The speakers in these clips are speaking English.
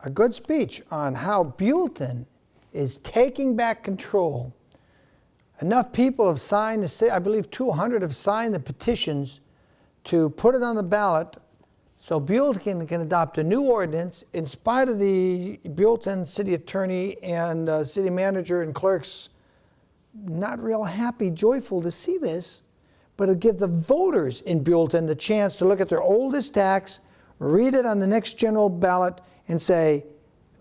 a good speech on how Buellton is taking back control. Enough people have signed, I believe 200 have signed the petitions to put it on the ballot so Buellton can adopt a new ordinance in spite of the Buellton city attorney and city manager and clerks not real happy, joyful to see this, but it'll give the voters in Buellton the chance to look at their oldest tax, read it on the next general ballot, and say,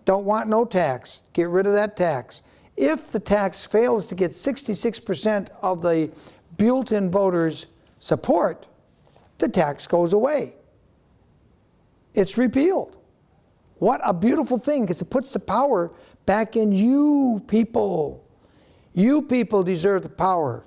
don't want no tax, get rid of that tax. If the tax fails to get 66% of the Buellton voters' support, the tax goes away. It's repealed. What a beautiful thing, because it puts the power back in you people. You people deserve the power.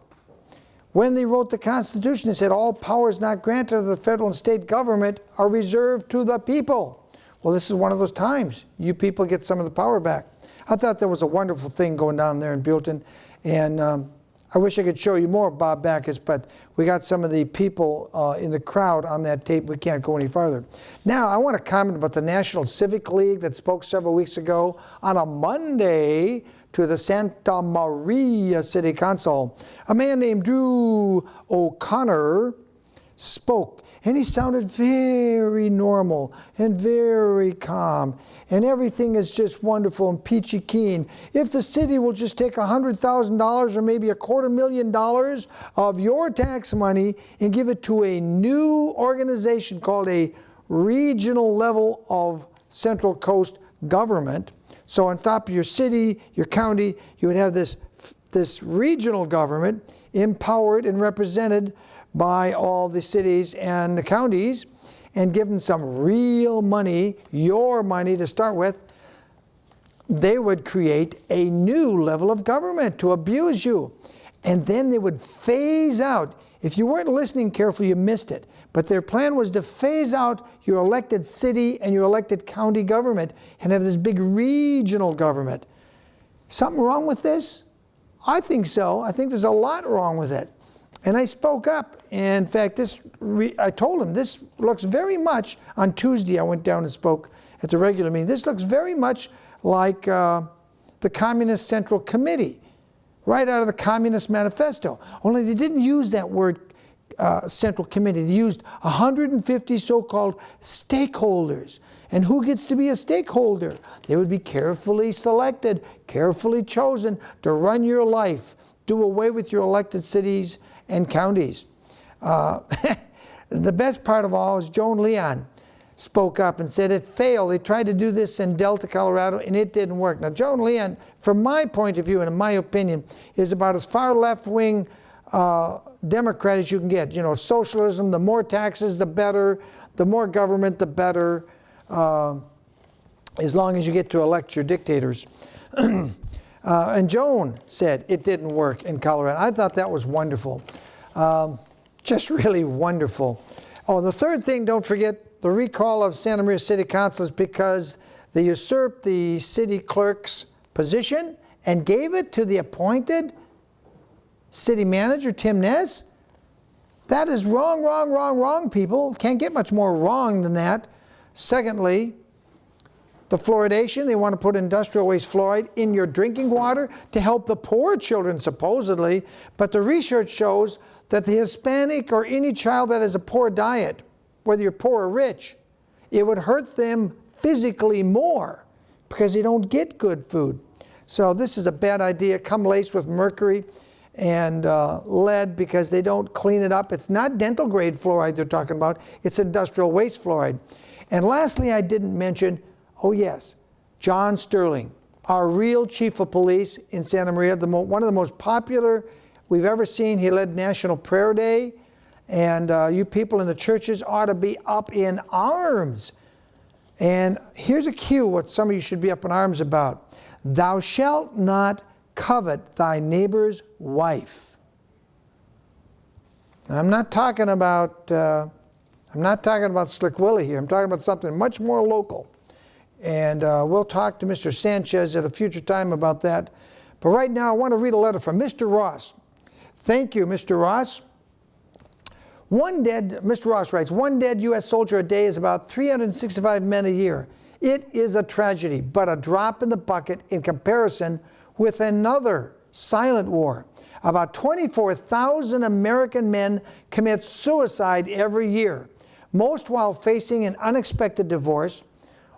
When they wrote the Constitution, they said all powers not granted to the federal and state government are reserved to the people. Well, this is one of those times. You people get some of the power back. I thought that was a wonderful thing going down there in Buellton. And I wish I could show you more of Bob Backus, but we got some of the people in the crowd on that tape. We can't go any farther. Now, I want to comment about the National Civic League that spoke several weeks ago on a Monday to the Santa Maria City Council. A man named Drew O'Connor spoke, and he sounded very normal and very calm, and everything is just wonderful and peachy keen. If the city will just take $100,000 or maybe $250,000 of your tax money and give it to a new organization called a regional level of Central Coast government. So on top of your city, your county, you would have this regional government empowered and represented by all the cities and the counties, and give them some real money, your money to start with. They would create a new level of government to abuse you. And then they would phase out. If you weren't listening carefully, you missed it. But their plan was to phase out your elected city and your elected county government and have this big regional government. Something wrong with this? I think so. I think there's a lot wrong with it. And I spoke up. In fact, I told him, this looks very much, on Tuesday I went down and spoke at the regular meeting, this looks very much like the Communist Central Committee, right out of the Communist Manifesto. Only they didn't use that word Central Committee. They used 150 so-called stakeholders. And who gets to be a stakeholder? They would be carefully selected, carefully chosen to run your life, do away with your elected cities and counties. The best part of all is Joan Leon spoke up and said it failed. They tried to do this in Delta, Colorado, and it didn't work. Now, Joan Leon, from my point of view and in my opinion, is about as far left-wing Democrat as you can get. You know, socialism, the more taxes, the better. The more government, the better. As long as you get to elect your dictators. And Joan said it didn't work in Colorado. I thought that was wonderful. Just really wonderful. Oh, the third thing, don't forget, the recall of Santa Maria City Council is because they usurped the city clerk's position and gave it to the appointed city manager, Tim Ness. That is wrong, wrong, wrong, wrong, people. Can't get much more wrong than that. Secondly, the fluoridation, they want to put industrial waste fluoride in your drinking water to help the poor children, supposedly. But the research shows that the Hispanic or any child that has a poor diet, whether you're poor or rich, it would hurt them physically more because they don't get good food. So this is a bad idea. Come laced with mercury and lead because they don't clean it up. It's not dental grade fluoride they're talking about. It's industrial waste fluoride. And lastly, I didn't mention, oh yes, John Sterling, our real chief of police in Santa Maria, one of the most popular we've ever seen. He led National Prayer Day, and you people in the churches ought to be up in arms. And here's a cue what some of you should be up in arms about. Thou shalt not covet thy neighbor's wife. Now, I'm not talking about Slick Willie here. I'm talking about something much more local. And we'll talk to Mr. Sanchez at a future time about that. But right now, I want to read a letter from Mr. Ross. Thank you, Mr. Ross. Mr. Ross writes, one dead U.S. soldier a day is about 365 men a year. It is a tragedy, but a drop in the bucket in comparison with another silent war. About 24,000 American men commit suicide every year, most while facing an unexpected divorce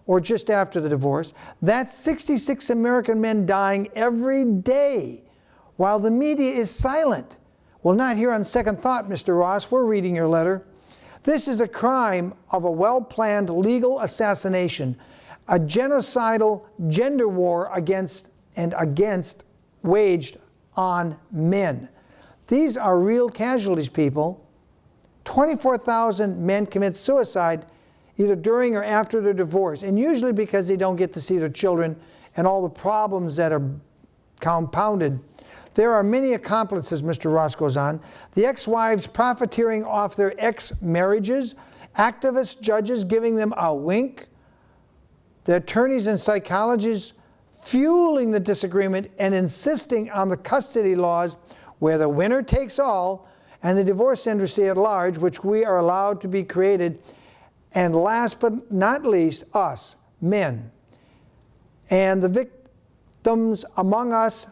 or just after the divorce. That's 66 American men dying every day while the media is silent. Well, not here on second thought, Mr. Ross. We're reading your letter. This is a crime of a well-planned legal assassination, a genocidal gender war against waged on men. These are real casualties, people. 24,000 men commit suicide either during or after their divorce, and usually because they don't get to see their children and all the problems that are compounded. There are many accomplices, Mr. Ross goes on. The ex-wives profiteering off their ex-marriages, activist judges giving them a wink, the attorneys and psychologists fueling the disagreement and insisting on the custody laws where the winner takes all, and the divorce industry at large, which we are allowed to be created, and last but not least, us, men. And the victims among us,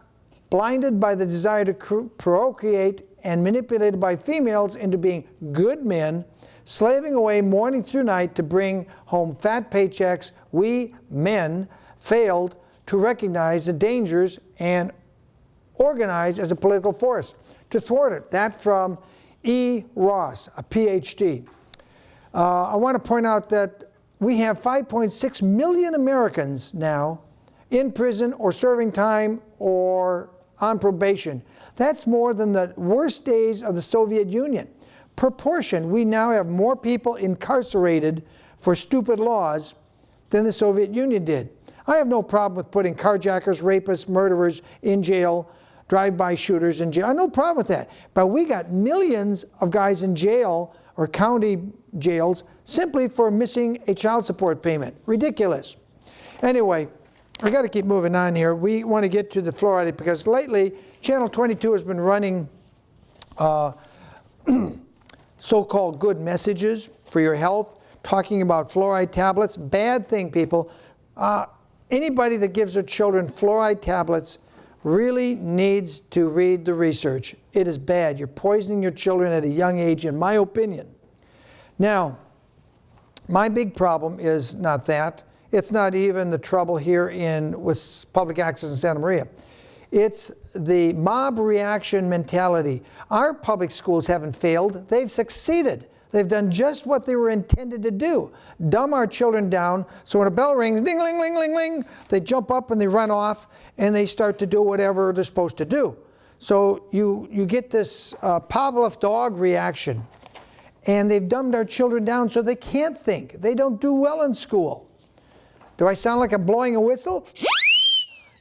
blinded by the desire to procreate and manipulated by females into being good men, slaving away morning through night to bring home fat paychecks, we, men, failed to recognize the dangers and organize as a political force to thwart it. That from E. Ross, a PhD. I want to point out that we have 5.6 million Americans now in prison or serving time or on probation. That's more than the worst days of the Soviet Union. Proportion, we now have more people incarcerated for stupid laws than the Soviet Union did. I have no problem with putting carjackers, rapists, murderers in jail, drive-by shooters in jail. I have no problem with that. But we got millions of guys in jail or county jails simply for missing a child support payment. Ridiculous. Anyway, I got to keep moving on here. We want to get to the fluoride because lately Channel 22 has been running so-called good messages for your health, talking about fluoride tablets. Bad thing, people. Anybody that gives their children fluoride tablets really needs to read the research. It is bad. You're poisoning your children at a young age, in my opinion. Now, my big problem is not that. It's not even the trouble here with public access in Santa Maria. It's the mob reaction mentality. Our public schools haven't failed. They've succeeded. They've done just what they were intended to do. Dumb our children down, so when a bell rings, ding, ling, ling, ling, ling, they jump up and they run off and they start to do whatever they're supposed to do. So you get this Pavlov dog reaction. And they've dumbed our children down so they can't think. They don't do well in school. Do I sound like I'm blowing a whistle?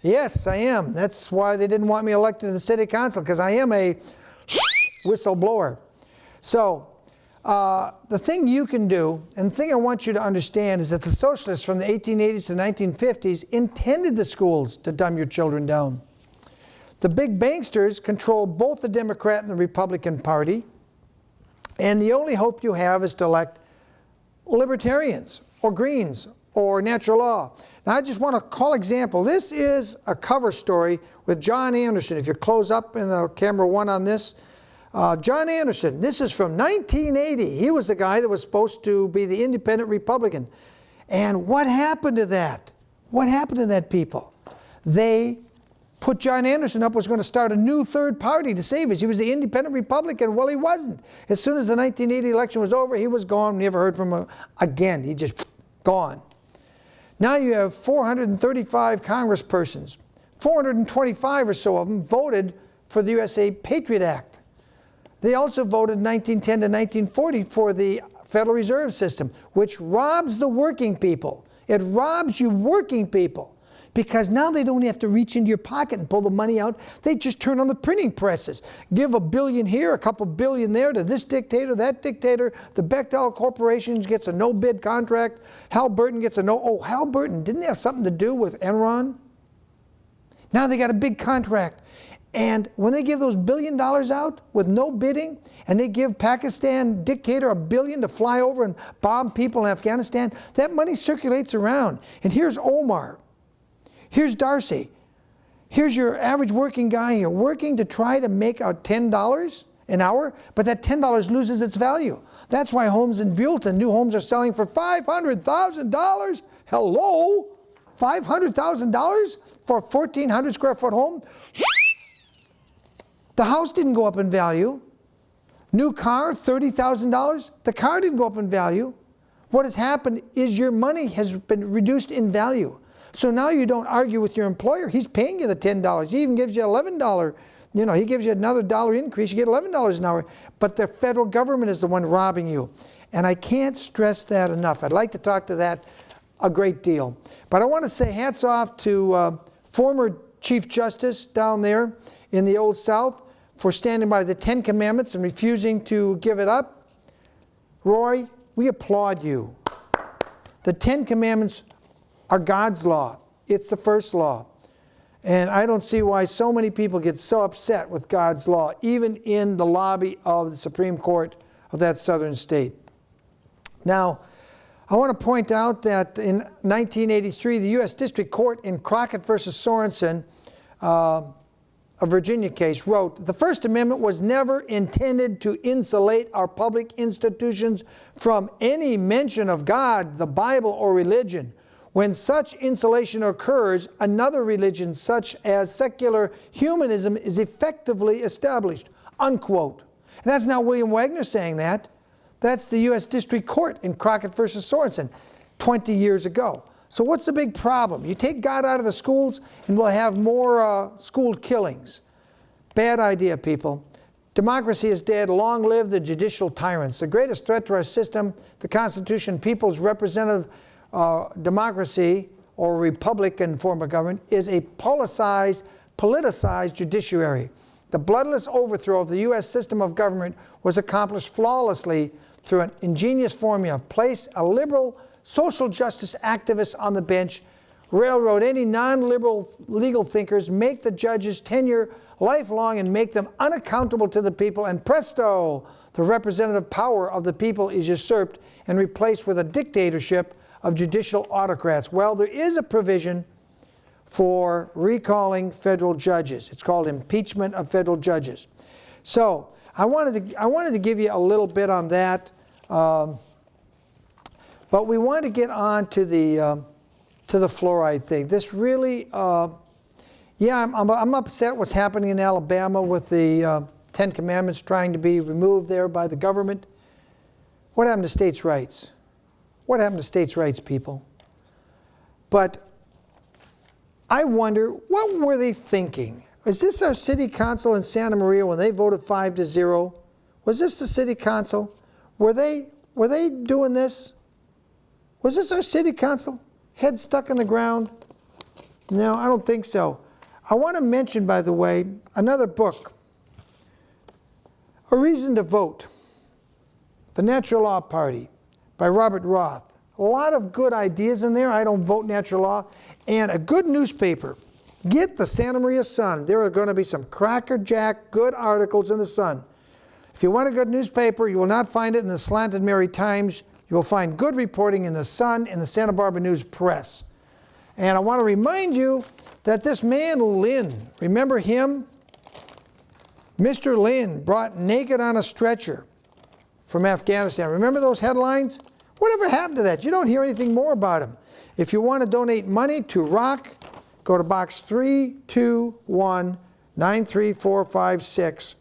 Yes, I am. That's why they didn't want me elected to the city council, because I am a whistleblower. So the thing you can do, and the thing I want you to understand, is that the socialists from the 1880s to 1950s intended the schools to dumb your children down. The big banksters control both the Democrat and the Republican Party, and the only hope you have is to elect libertarians or Greens or natural law. Now I just want to call example. This is a cover story with John Anderson. If you close up in the camera one on this, John Anderson, this is from 1980. He was the guy that was supposed to be the independent Republican. And what happened to that? What happened to that, people? They put John Anderson up, was going to start a new third party to save us. He was the independent Republican. Well, he wasn't. As soon as the 1980 election was over, he was gone. We never heard from him again. He just gone. Now you have 435 congresspersons. 425 or so of them voted for the USA Patriot Act. They also voted 1910 to 1940 for the Federal Reserve System, which robs the working people. It robs you working people. Because now they don't have to reach into your pocket and pull the money out. They just turn on the printing presses. Give $1 billion here, a couple billion there to this dictator, that dictator. The Bechtel Corporation gets a no-bid contract. Halliburton gets a no. Oh, Halliburton, didn't they have something to do with Enron? Now they got a big contract. And when they give those $1 billion out with no bidding, and they give Pakistan dictator $1 billion to fly over and bomb people in Afghanistan, that money circulates around. And here's Omar. Here's Darcy. Here's your average working guy here working to try to make out $10 an hour, but that $10 loses its value. That's why homes in Buellton, new homes are selling for $500,000. Hello? $500,000 for a 1,400 square foot home? The house didn't go up in value. New car, $30,000. The car didn't go up in value. What has happened is your money has been reduced in value. So now you don't argue with your employer. He's paying you the $10. He even gives you $11. You know, he gives you another $1 increase. You get $11 an hour. But the federal government is the one robbing you. And I can't stress that enough. I'd like to talk to that a great deal. But I want to say hats off to former Chief Justice down there in the Old South for standing by the 10 Commandments and refusing to give it up. Roy, we applaud you. The 10 Commandments are God's law. It's the first law. And I don't see why so many people get so upset with God's law, even in the lobby of the Supreme Court of that southern state. Now, I want to point out that in 1983, the U.S. District Court in Crockett versus Sorensen, a Virginia case, wrote, "The First Amendment was never intended to insulate our public institutions from any mention of God, the Bible, or religion. When such insulation occurs, another religion, such as secular humanism, is effectively established," unquote. And that's not William Wagener saying that. That's the U.S. District Court in Crockett versus Sorensen 20 years ago. So what's the big problem? You take God out of the schools and we'll have more school killings. Bad idea, people. Democracy is dead. Long live the judicial tyrants. The greatest threat to our system, the Constitution, people's representative democracy or Republican form of government, is a politicized judiciary. The bloodless overthrow of the U.S. system of government was accomplished flawlessly through an ingenious formula. Place a liberal social justice activist on the bench, railroad any non-liberal legal thinkers, make the judges' tenure lifelong and make them unaccountable to the people, and presto, the representative power of the people is usurped and replaced with a dictatorship of judicial autocrats. Well, there is a provision for recalling federal judges. It's called impeachment of federal judges. So I wanted to give you a little bit on that, but we want to get on to the fluoride thing. This really, yeah, I'm upset what's happening in Alabama with the 10 Commandments trying to be removed there by the government. What happened to states' rights? What happened to states' rights, people? But I wonder, what were they thinking? Is this our city council in Santa Maria when they voted 5-0? Was this the city council? Were they doing this? Was this our city council? Head stuck in the ground? No, I don't think so. I want to mention, by the way, another book, A Reason to Vote, The Natural Law Party, by Robert Roth. A lot of good ideas in there. I don't vote natural law. And a good newspaper. Get the Santa Maria Sun. There are going to be some crackerjack good articles in the Sun. If you want a good newspaper, you will not find it in the Slanted Mary Times. You will find good reporting in the Sun and the Santa Barbara News Press. And I want to remind you that this man, Lynn, remember him? Mr. Lynn, brought naked on a stretcher from Afghanistan. Remember those headlines? Whatever happened to that? You don't hear anything more about him. If you want to donate money to ROC, go to Box 321-93456.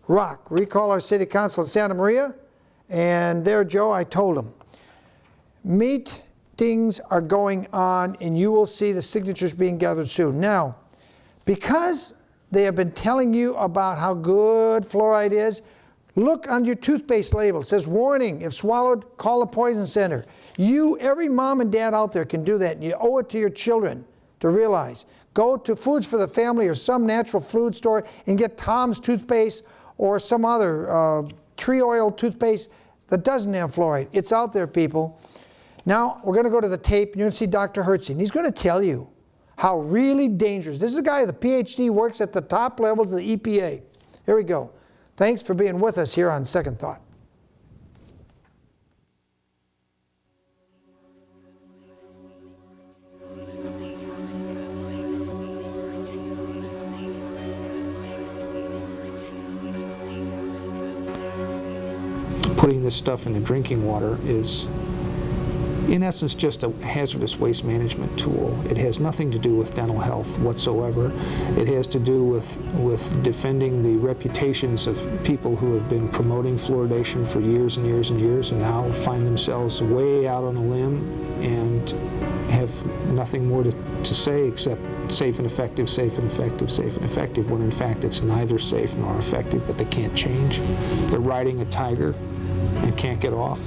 ROC, recall our city council in Santa Maria. And there, Joe, I told him, meetings are going on and you will see the signatures being gathered soon. Now, because they have been telling you about how good fluoride is, look on your toothpaste label. It says, warning, if swallowed, call the poison center. Every mom and dad out there can do that, and you owe it to your children to realize. Go to Foods for the Family or some natural food store and get Tom's toothpaste or some other tree oil toothpaste that doesn't have fluoride. It's out there, people. Now, we're going to go to the tape, and you're going to see Dr. Hertzing. He's going to tell you how really dangerous. This is a guy with a PhD, works at the top levels of the EPA. Here we go. Thanks for being with us here on Second Thought. Putting this stuff into drinking water is, in essence, just a hazardous waste management tool. It has nothing to do with dental health whatsoever. It has to do with defending the reputations of people who have been promoting fluoridation for years and years and years, and now find themselves way out on a limb and have nothing more to say except safe and effective, safe and effective, safe and effective, when in fact it's neither safe nor effective, but they can't change. They're riding a tiger and can't get off.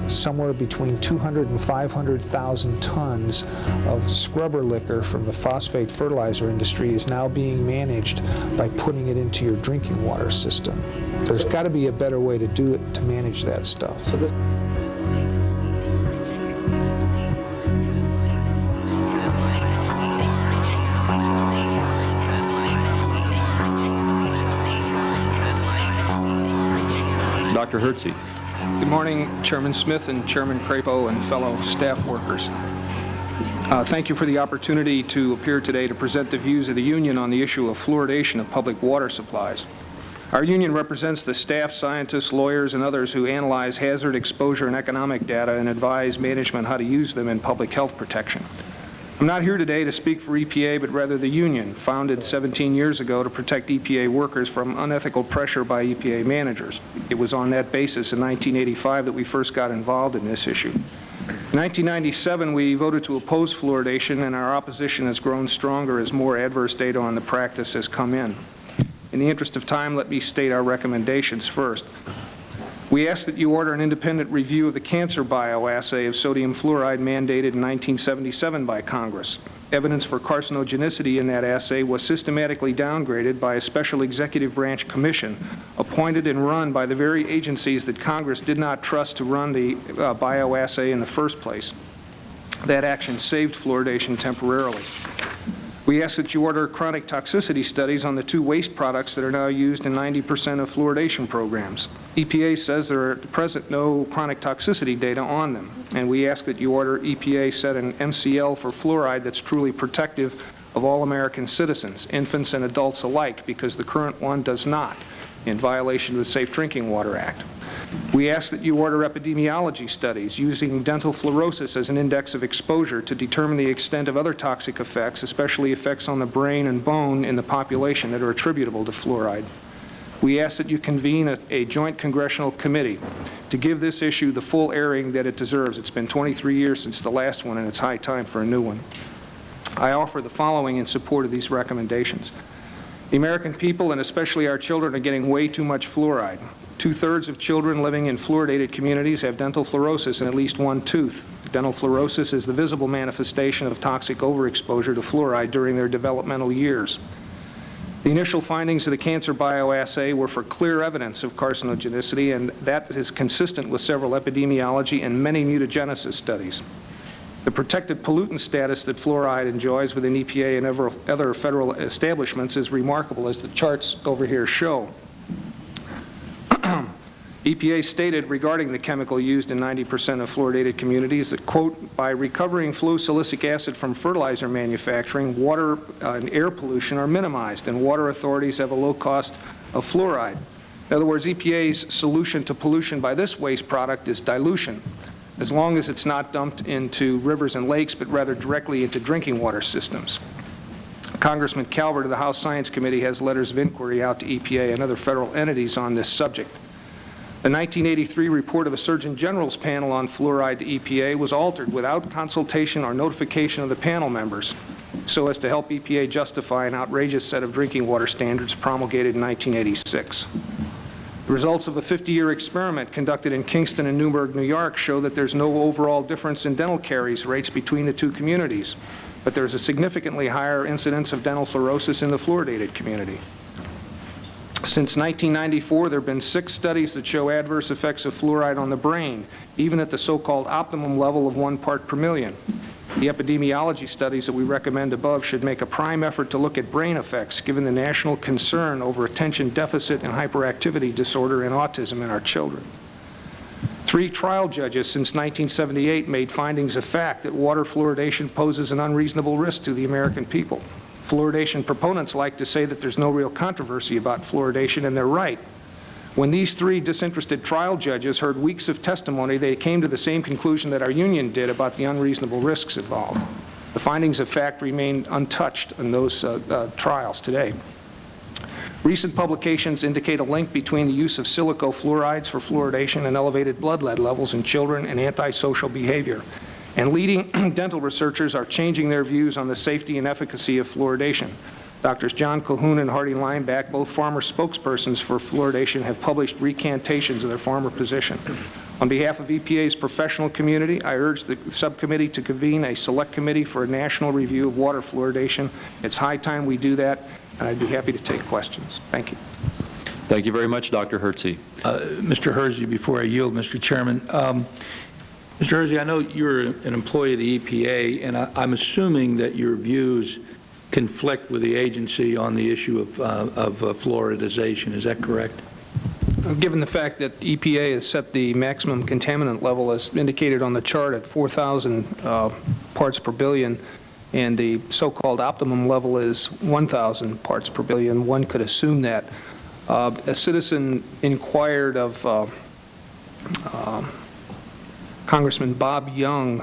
Somewhere between 200 and 500,000 tons of scrubber liquor from the phosphate fertilizer industry is now being managed by putting it into your drinking water system. There's got to be a better way to do it, to manage that stuff. So this Dr. Hertzy. Good morning, Chairman Smith and Chairman Crapo and fellow staff workers. Thank you for the opportunity to appear today to present the views of the union on the issue of fluoridation of public water supplies. Our union represents the staff, scientists, lawyers, and others who analyze hazard, exposure, and economic data and advise management how to use them in public health protection. I'm not here today to speak for EPA, but rather the union, founded 17 years ago to protect EPA workers from unethical pressure by EPA managers. It was on that basis in 1985 that we first got involved in this issue. In 1997, we voted to oppose fluoridation, and our opposition has grown stronger as more adverse data on the practice has come in. In the interest of time, let me state our recommendations first. We ask that you order an independent review of the cancer bioassay of sodium fluoride mandated in 1977 by Congress. Evidence for carcinogenicity in that assay was systematically downgraded by a special executive branch commission appointed and run by the very agencies that Congress did not trust to run the bioassay in the first place. That action saved fluoridation temporarily. We ask that you order chronic toxicity studies on the two waste products that are now used in 90% of fluoridation programs. EPA says there are at present no chronic toxicity data on them, and we ask that you order EPA set an MCL for fluoride that's truly protective of all American citizens, infants and adults alike, because the current one does not, in violation of the Safe Drinking Water Act. We ask that you order epidemiology studies using dental fluorosis as an index of exposure to determine the extent of other toxic effects, especially effects on the brain and bone in the population that are attributable to fluoride. We ask that you convene a joint congressional committee to give this issue the full airing that it deserves. It's been 23 years since the last one, and it's high time for a new one. I offer the following in support of these recommendations. The American people, and especially our children, are getting way too much fluoride. 2/3 of children living in fluoridated communities have dental fluorosis in at least one tooth. Dental fluorosis is the visible manifestation of toxic overexposure to fluoride during their developmental years. The initial findings of the cancer bioassay were for clear evidence of carcinogenicity, and that is consistent with several epidemiology and many mutagenesis studies. The protected pollutant status that fluoride enjoys within EPA and other federal establishments is remarkable, as the charts over here show. EPA stated regarding the chemical used in 90% of fluoridated communities that, quote, by recovering fluosilicic acid from fertilizer manufacturing, water and air pollution are minimized, and water authorities have a low cost of fluoride. In other words, EPA's solution to pollution by this waste product is dilution, as long as it's not dumped into rivers and lakes, but rather directly into drinking water systems. Congressman Calvert of the House Science Committee has letters of inquiry out to EPA and other federal entities on this subject. The 1983 report of a Surgeon General's panel on fluoride to EPA was altered without consultation or notification of the panel members, so as to help EPA justify an outrageous set of drinking water standards promulgated in 1986. The results of a 50-year experiment conducted in Kingston and Newburgh, New York, show that there's no overall difference in dental caries rates between the two communities, but there's a significantly higher incidence of dental fluorosis in the fluoridated community. Since 1994, there have been 6 studies that show adverse effects of fluoride on the brain, even at the so-called optimum level of 1 part per million. The epidemiology studies that we recommend above should make a prime effort to look at brain effects, given the national concern over attention deficit and hyperactivity disorder and autism in our children. 3 trial judges since 1978 made findings of fact that water fluoridation poses an unreasonable risk to the American people. Fluoridation proponents like to say that there's no real controversy about fluoridation, and they're right. When these 3 disinterested trial judges heard weeks of testimony, they came to the same conclusion that our union did about the unreasonable risks involved. The findings of fact remain untouched in those trials today. Recent publications indicate a link between the use of silicofluorides for fluoridation and elevated blood lead levels in children and antisocial behavior. And leading dental researchers are changing their views on the safety and efficacy of fluoridation. Doctors John Calhoun and Hardy Lineback, both former spokespersons for fluoridation, have published recantations of their former position. On behalf of EPA's professional community, I urge the subcommittee to convene a select committee for a national review of water fluoridation. It's high time we do that, and I'd be happy to take questions. Thank you. Thank you very much, Dr. Hersey. Mr. Hersey, before I yield, Mr. Chairman, Mr. Hersey, I know you're an employee of the EPA, and I'm assuming that your views conflict with the agency on the issue of fluoridization. Is that correct? Given the fact that EPA has set the maximum contaminant level as indicated on the chart at 4,000 parts per billion, and the so-called optimum level is 1,000 parts per billion, one could assume that. A citizen inquired of Congressman Bob Young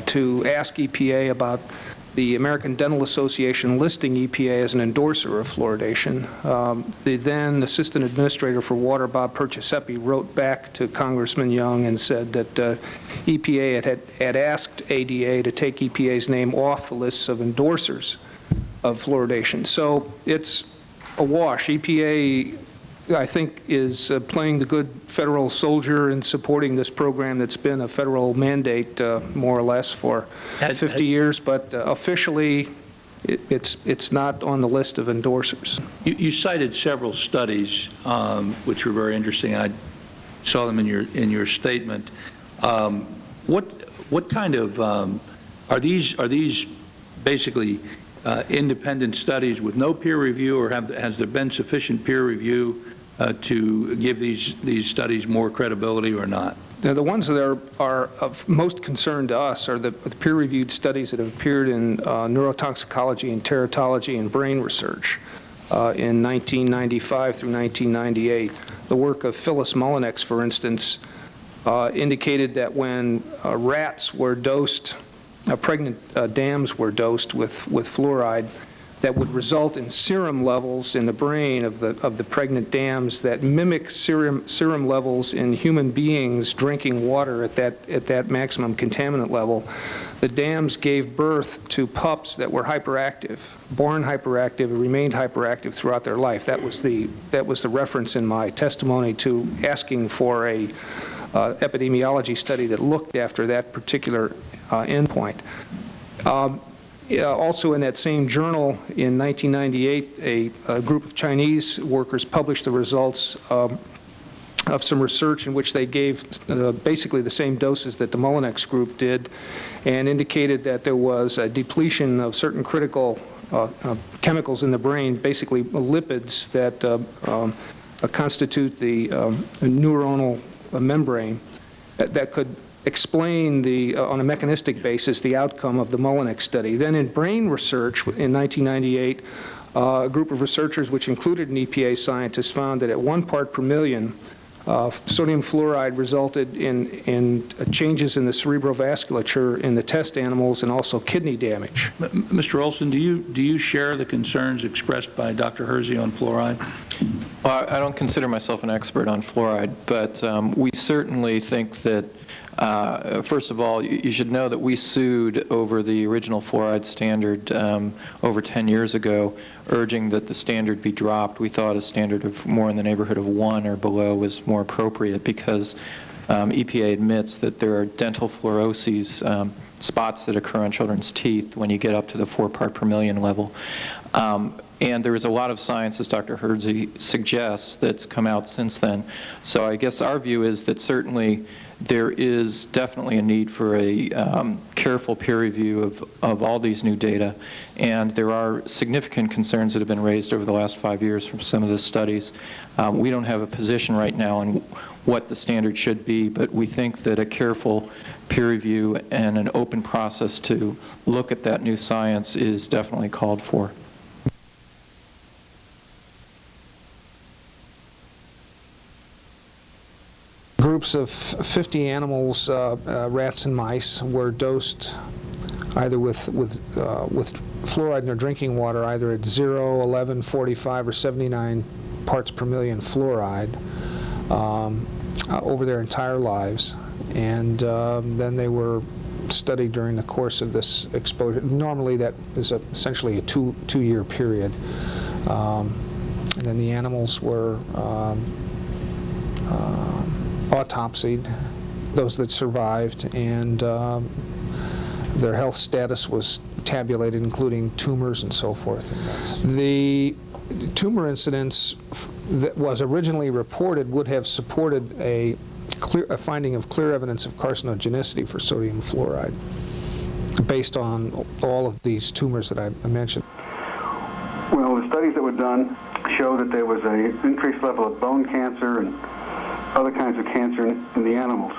to ask EPA about the American Dental Association listing EPA as an endorser of fluoridation. The then Assistant Administrator for Water, Bob Perciasepi, wrote back to Congressman Young and said that EPA had asked ADA to take EPA's name off the lists of endorsers of fluoridation. So it's a wash. EPA, I think, is playing the good federal soldier in supporting this program that's been a federal mandate more or less for 50 years, but officially it's not on the list of endorsers. You cited several studies which were very interesting. I saw them in your statement. What kind of are these basically independent studies with no peer review, or has there been sufficient peer review to give these studies more credibility or not? Now, the ones that are of most concern to us are the peer-reviewed studies that have appeared in neurotoxicology and teratology and brain research in 1995 through 1998. The work of Phyllis Mullinex, for instance, indicated that when rats were dosed, pregnant dams were dosed with fluoride, that would result in serum levels in the brain of the pregnant dams that mimic serum levels in human beings drinking water at that maximum contaminant level. The dams gave birth to pups that were hyperactive, born hyperactive, and remained hyperactive throughout their life. That was the reference in my testimony to asking for a epidemiology study that looked after that particular endpoint. Also in that same journal in 1998, a group of Chinese workers published the results of some research in which they gave basically the same doses that the Mullinex group did, and indicated that there was a depletion of certain critical chemicals in the brain, basically lipids that constitute the neuronal membrane that could explain on a mechanistic basis the outcome of the Mullinex study. Then in brain research in 1998, a group of researchers, which included an EPA scientist, found that at 1 part per million, sodium fluoride resulted in changes in the cerebrovasculature in the test animals and also kidney damage. Mr. Olson, do you share the concerns expressed by Dr. Hersey on fluoride? Well, I don't consider myself an expert on fluoride, but we certainly think that first of all, you should know that we sued over the original fluoride standard over 10 years ago, urging that the standard be dropped. We thought a standard of more in the neighborhood of 1 or below was more appropriate because EPA admits that there are dental fluoroses, spots that occur on children's teeth when you get up to the 4 part per million level. And there is a lot of science, as Dr. Hersey suggests, that's come out since then. So I guess our view is that certainly there is definitely a need for a careful peer review of all these new data, and there are significant concerns that have been raised over the last 5 years from some of the studies. We don't have a position right now on what the standard should be, but we think that a careful peer review and an open process to look at that new science is definitely called for. Groups of 50 animals, rats and mice, were dosed either with fluoride in their drinking water, either at 0, 11, 45, or 79 parts per million fluoride over their entire lives. And then they were studied during the course of this exposure. Normally that is essentially a two-year period. And then the animals were autopsied, those that survived, and their health status was tabulated, including tumors and so forth. The tumor incidence that was originally reported would have supported a finding of clear evidence of carcinogenicity for sodium fluoride based on all of these tumors that I mentioned. Well, the studies that were done show that there was an increased level of bone cancer and other kinds of cancer in the animals.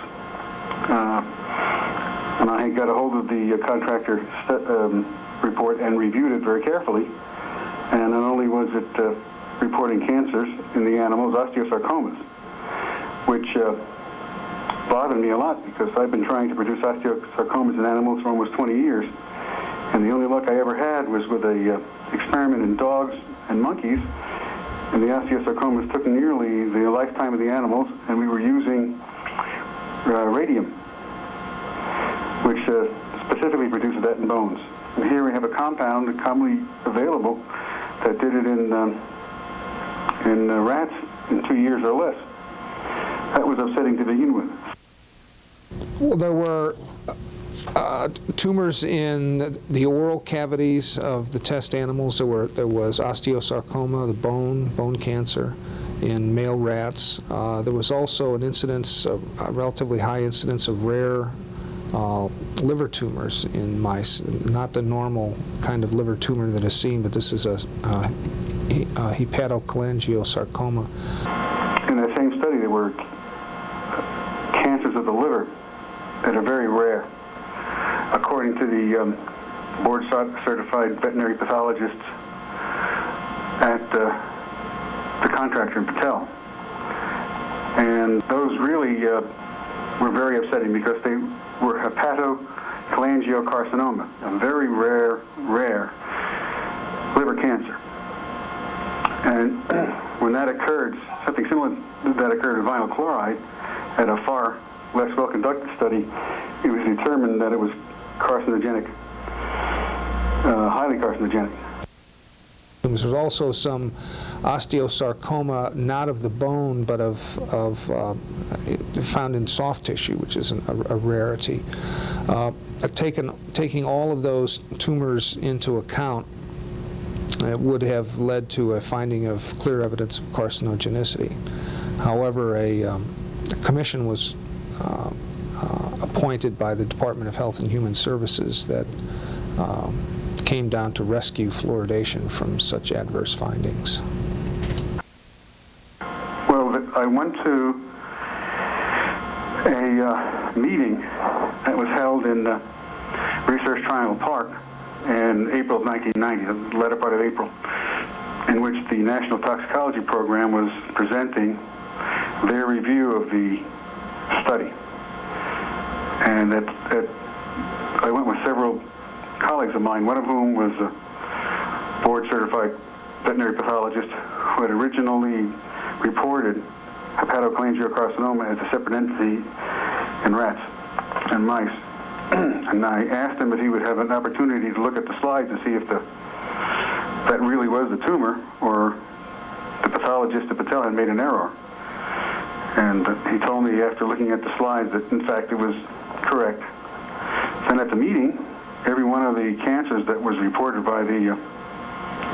And I got a hold of the contractor report and reviewed it very carefully. And not only was it reporting cancers in the animals, osteosarcomas, which bothered me a lot because I've been trying to produce osteosarcomas in animals for almost 20 years. And the only luck I ever had was with a experiment in dogs and monkeys. And the osteosarcomas took nearly the lifetime of the animals, and we were using radium, which specifically produces that in bones. And here we have a compound commonly available that did it in rats in 2 years or less. That was upsetting to begin with. Well, there were tumors in the oral cavities of the test animals. There was osteosarcoma, the bone cancer in male rats. There was also an incidence, a relatively high incidence of rare liver tumors in mice. Not the normal kind of liver tumor that is seen, but this is a hepatocholangiosarcoma. In that same study, there were cancers of the liver that are very rare. According to the board-certified veterinary pathologists at the contractor in Patel. And those really were very upsetting because they were hepatocholangiocarcinoma, a very rare liver cancer. And when that occurred, something similar to that occurred in vinyl chloride at a far less well-conducted study, it was determined that it was carcinogenic, highly carcinogenic. There was also some osteosarcoma, not of the bone, but found in soft tissue, which is a rarity. Taking all of those tumors into account, it would have led to a finding of clear evidence of carcinogenicity. However, a commission was appointed by the Department of Health and Human Services that came down to rescue fluoridation from such adverse findings. Well, I went to a meeting that was held in Research Triangle Park in April of 1990, the latter part of April, in which the National Toxicology Program was presenting their review of the study. And I went with several colleagues of mine, one of whom was a board-certified veterinary pathologist who had originally reported hepatocholangiocarcinoma as a separate entity in rats and mice. And I asked him if he would have an opportunity to look at the slides to see if that really was the tumor or the pathologist at Patel had made an error. And he told me after looking at the slides that, in fact, it was correct. Then at the meeting, every one of the cancers that was reported by the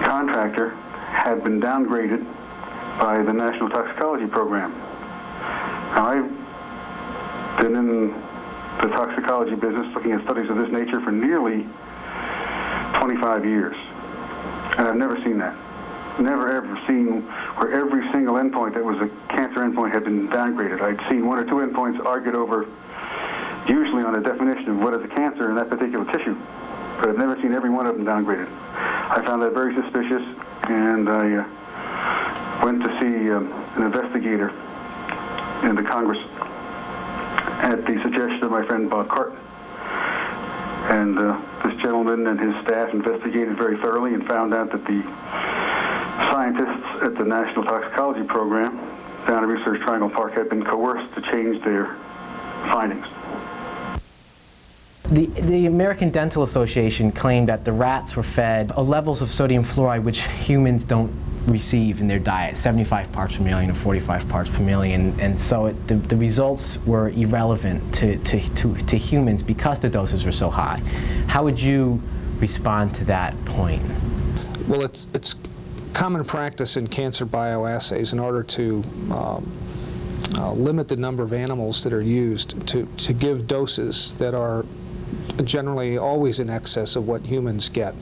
contractor had been downgraded by the National Toxicology Program. Now, I've been in the toxicology business looking at studies of this nature for nearly 25 years, and I've never seen that. Never ever seen where every single endpoint that was a cancer endpoint had been downgraded. I'd seen one or two endpoints argued over, usually on a definition of what is a cancer in that particular tissue, but I've never seen every one of them downgraded. I found that very suspicious, and I went to see an investigator in the Congress at the suggestion of my friend Bob Carton. And this gentleman and his staff investigated very thoroughly and found out that the scientists at the National Toxicology Program down at Research Triangle Park had been coerced to change their findings. The American Dental Association claimed that the rats were fed levels of sodium fluoride which humans don't receive in their diet, 75 parts per million or 45 parts per million, and so the results were irrelevant to humans because the doses were so high. How would you respond to that point? Well, it's common practice in cancer bioassays in order to limit the number of animals that are used to give doses that are generally always in excess of what humans get.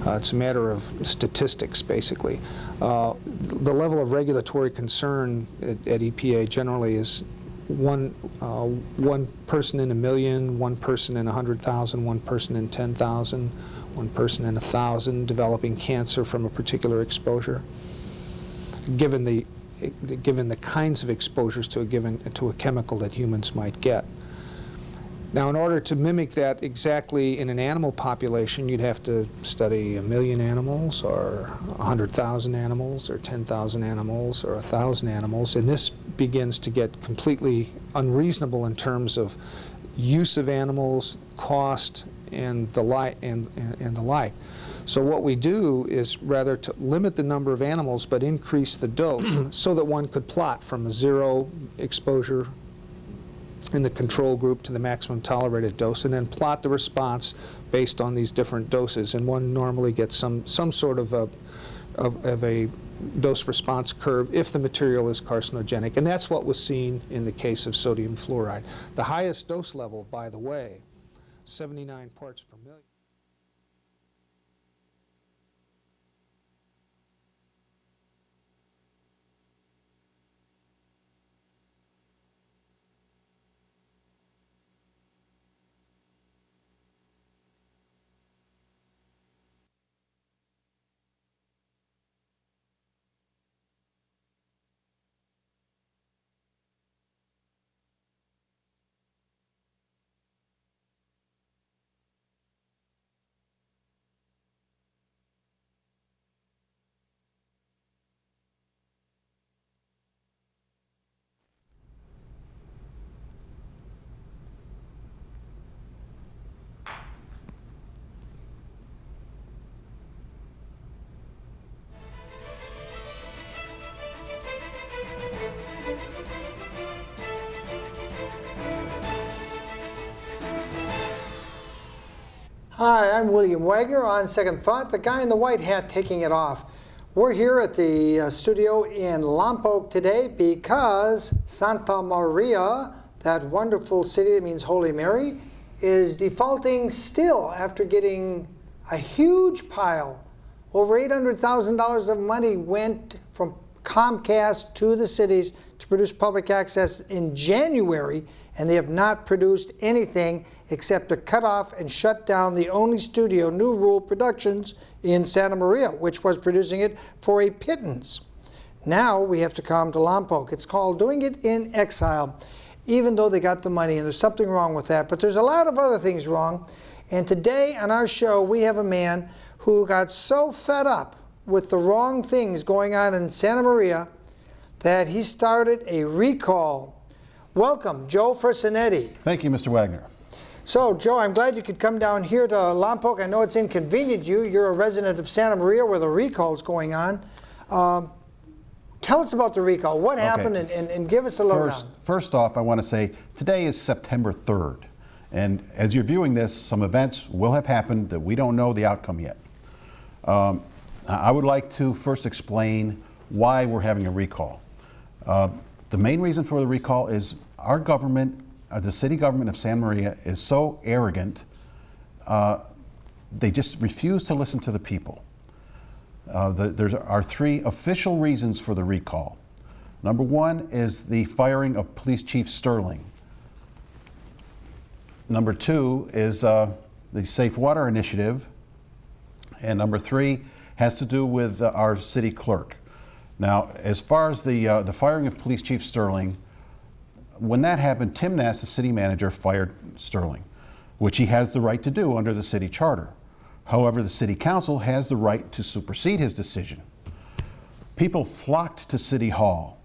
It's a matter of statistics, basically. The level of regulatory concern at EPA generally is one person in 1 million, one person in 100,000, one person in 10,000, one person in 1,000 developing cancer from a particular exposure. Given the kinds of exposures to a chemical that humans might get. Now, in order to mimic that exactly in an animal population, you'd have to study 1 million animals, or 100,000 animals, or 10,000 animals, or 1,000 animals, and this begins to get completely unreasonable in terms of use of animals, cost, and the like. So what we do is rather to limit the number of animals, but increase the dose, so that one could plot from a 0 exposure in the control group to the maximum tolerated dose, and then plot the response based on these different doses. And one normally gets some sort of a dose-response curve if the material is carcinogenic. And that's what was seen in the case of sodium fluoride. The highest dose level, by the way, 79 parts per million. Hi, I'm William Wagener. On second thought, the guy in the white hat taking it off. We're here at the studio in Lompoc today because Santa Maria, that wonderful city that means Holy Mary, is defaulting still after getting a huge pile. Over $800,000 of money went from Comcast to the cities to produce public access in January, and they have not produced anything except to cut off and shut down the only studio, New Rule Productions, in Santa Maria, which was producing it for a pittance. Now we have to come to Lompoc. It's called doing it in exile, even though they got the money, and there's something wrong with that. But there's a lot of other things wrong. And today on our show, we have a man who got so fed up with the wrong things going on in Santa Maria that he started a recall. Welcome, Joe Fersinetti. Thank you, Mr. Wagener. So, Joe, I'm glad you could come down here to Lompoc. I know it's inconvenient to you. You're a resident of Santa Maria where the recall is going on. Tell us about the recall. What happened, and give us a lowdown. First off, I want to say today is September 3rd. And as you're viewing this, some events will have happened that we don't know the outcome yet. I would like to first explain why we're having a recall. The main reason for the recall is our government, the city government of Santa Maria, is so arrogant, they just refuse to listen to the people. There are three official reasons for the recall. Number one is the firing of Police Chief Sterling. Number two is the Safe Water Initiative. And number three has to do with our city clerk. Now, as far as the firing of Police Chief Sterling, when that happened, Tim Ness, the city manager, fired Sterling, which he has the right to do under the city charter. However, the city council has the right to supersede his decision. People flocked to City Hall.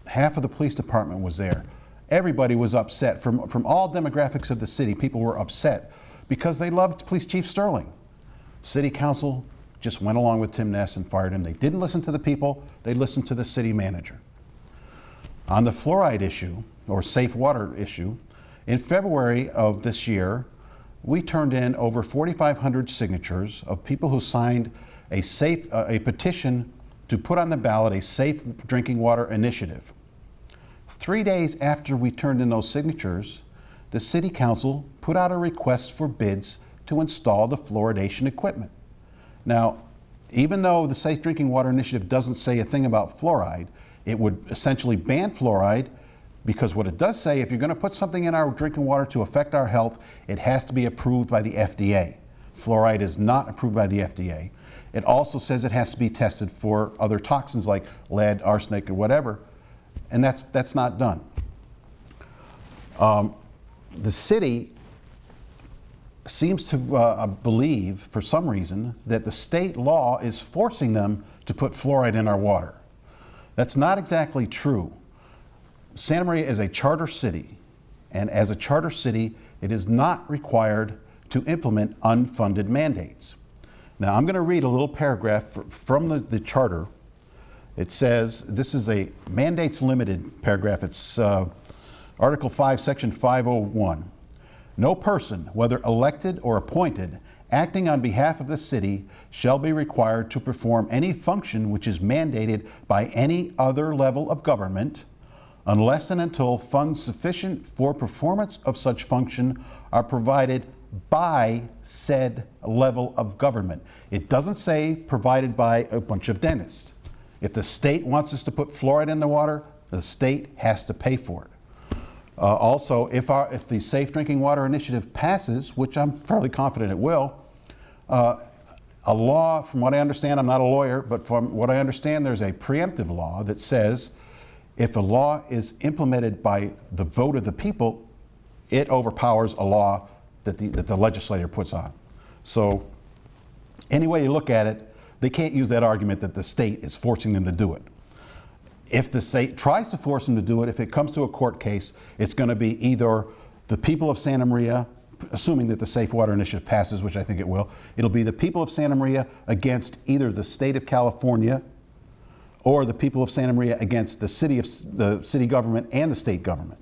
Half of the police department was there. Everybody was upset. From all demographics of the city, people were upset because they loved Police Chief Sterling. City council just went along with Tim Ness and fired him. They didn't listen to the people, they listened to the city manager. On the fluoride issue, or safe water issue, in February of this year, we turned in over 4,500 signatures of people who signed a petition to put on the ballot a safe drinking water initiative. 3 days after we turned in those signatures, the city council put out a request for bids to install the fluoridation equipment. Now, even though the Safe Drinking Water Initiative doesn't say a thing about fluoride, it would essentially ban fluoride, because what it does say, if you're going to put something in our drinking water to affect our health, it has to be approved by the FDA. Fluoride is not approved by the FDA. It also says it has to be tested for other toxins like lead, arsenic, or whatever, and that's not done. The city seems to believe, for some reason, that the state law is forcing them to put fluoride in our water. That's not exactly true. Santa Maria is a charter city, and as a charter city, it is not required to implement unfunded mandates. Now, I'm going to read a little paragraph from the charter. It says, this is a mandates limited paragraph. It's Article 5, Section 501. No person, whether elected or appointed, acting on behalf of the city, shall be required to perform any function which is mandated by any other level of government, unless and until funds sufficient for performance of such function are provided by said level of government. It doesn't say provided by a bunch of dentists. If the state wants us to put fluoride in the water, the state has to pay for it. Also, if the Safe Drinking Water Initiative passes, which I'm fairly confident it will, a law, from what I understand, I'm not a lawyer, but from what I understand, there's a preemptive law that says if a law is implemented by the vote of the people, it overpowers a law that the legislator puts on. So any way you look at it, they can't use that argument that the state is forcing them to do it. If the state tries to force them to do it, if it comes to a court case, it's going to be either the people of Santa Maria, assuming that the Safe Water Initiative passes, which I think it will, it'll be the people of Santa Maria against either the state of California or the people of Santa Maria against the city government and the state government.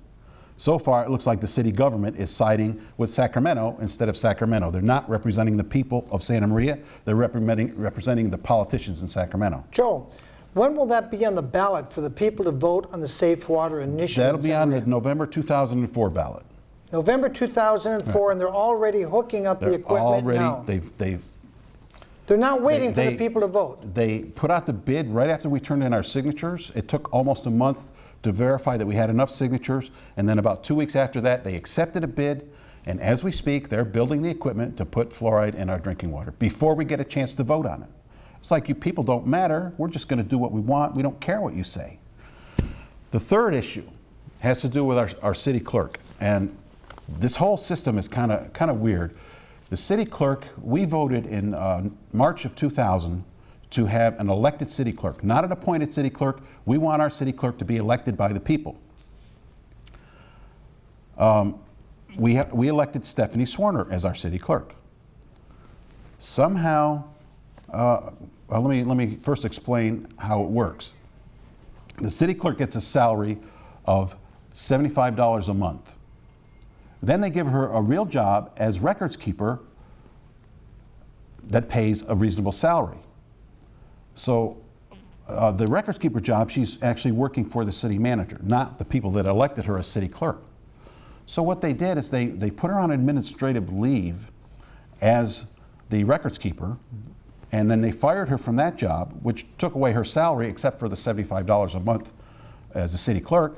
So far, it looks like the city government is siding with Sacramento instead of Sacramento. They're not representing the people of Santa Maria, they're representing the politicians in Sacramento. Joe, when will that be on the ballot for the people to vote on the Safe Water Initiative? That'll be on the November 2004 ballot. November 2004, right. And they're already hooking up the equipment now. They're not waiting for the people to vote. They put out the bid right after we turned in our signatures. It took almost a month to verify that we had enough signatures, and then about 2 weeks after that, they accepted a bid, and as we speak, they're building the equipment to put fluoride in our drinking water before we get a chance to vote on it. It's like, you people don't matter. We're just going to do what we want. We don't care what you say. The third issue has to do with our city clerk, and this whole system is kind of weird. The city clerk, we voted in March of 2000 to have an elected city clerk, not an appointed city clerk. We want our city clerk to be elected by the people. We elected Stephanie Swarner as our city clerk. Somehow, let me first explain how it works. The city clerk gets a salary of $75 a month. Then they give her a real job as records keeper that pays a reasonable salary. So the records keeper job, she's actually working for the city manager, not the people that elected her as city clerk. So what they did is they put her on administrative leave as the records keeper, and then they fired her from that job, which took away her salary except for the $75 a month as a city clerk.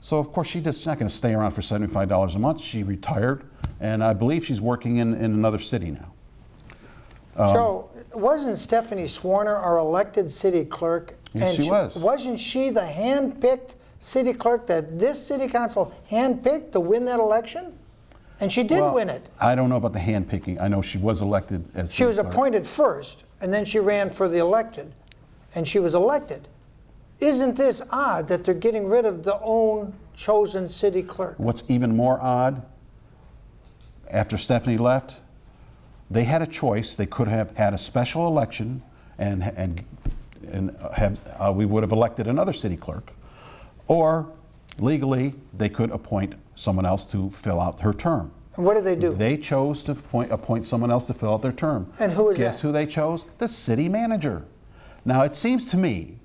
So of course she's just not going to stay around for $75 a month. She retired, and I believe she's working in another city now. Joe, wasn't Stephanie Swarner our elected city clerk? Yes, And she was. Wasn't she the hand-picked city clerk that this city council hand-picked to win that election? And she did Well, win it. I don't know about the hand picking. I know she was elected as She city was clerk. appointed first, and then she ran for the elected, and she was elected. Isn't this odd that they're getting rid of the own chosen city clerk? What's even more odd, after Stephanie left, they had a choice. They could have had a special election and we would have elected another city clerk. Or legally, they could appoint someone else to fill out her term. And what did they do? They chose to appoint someone else to fill out their term. And who is that? Guess who they chose? The city manager. Now, it seems to me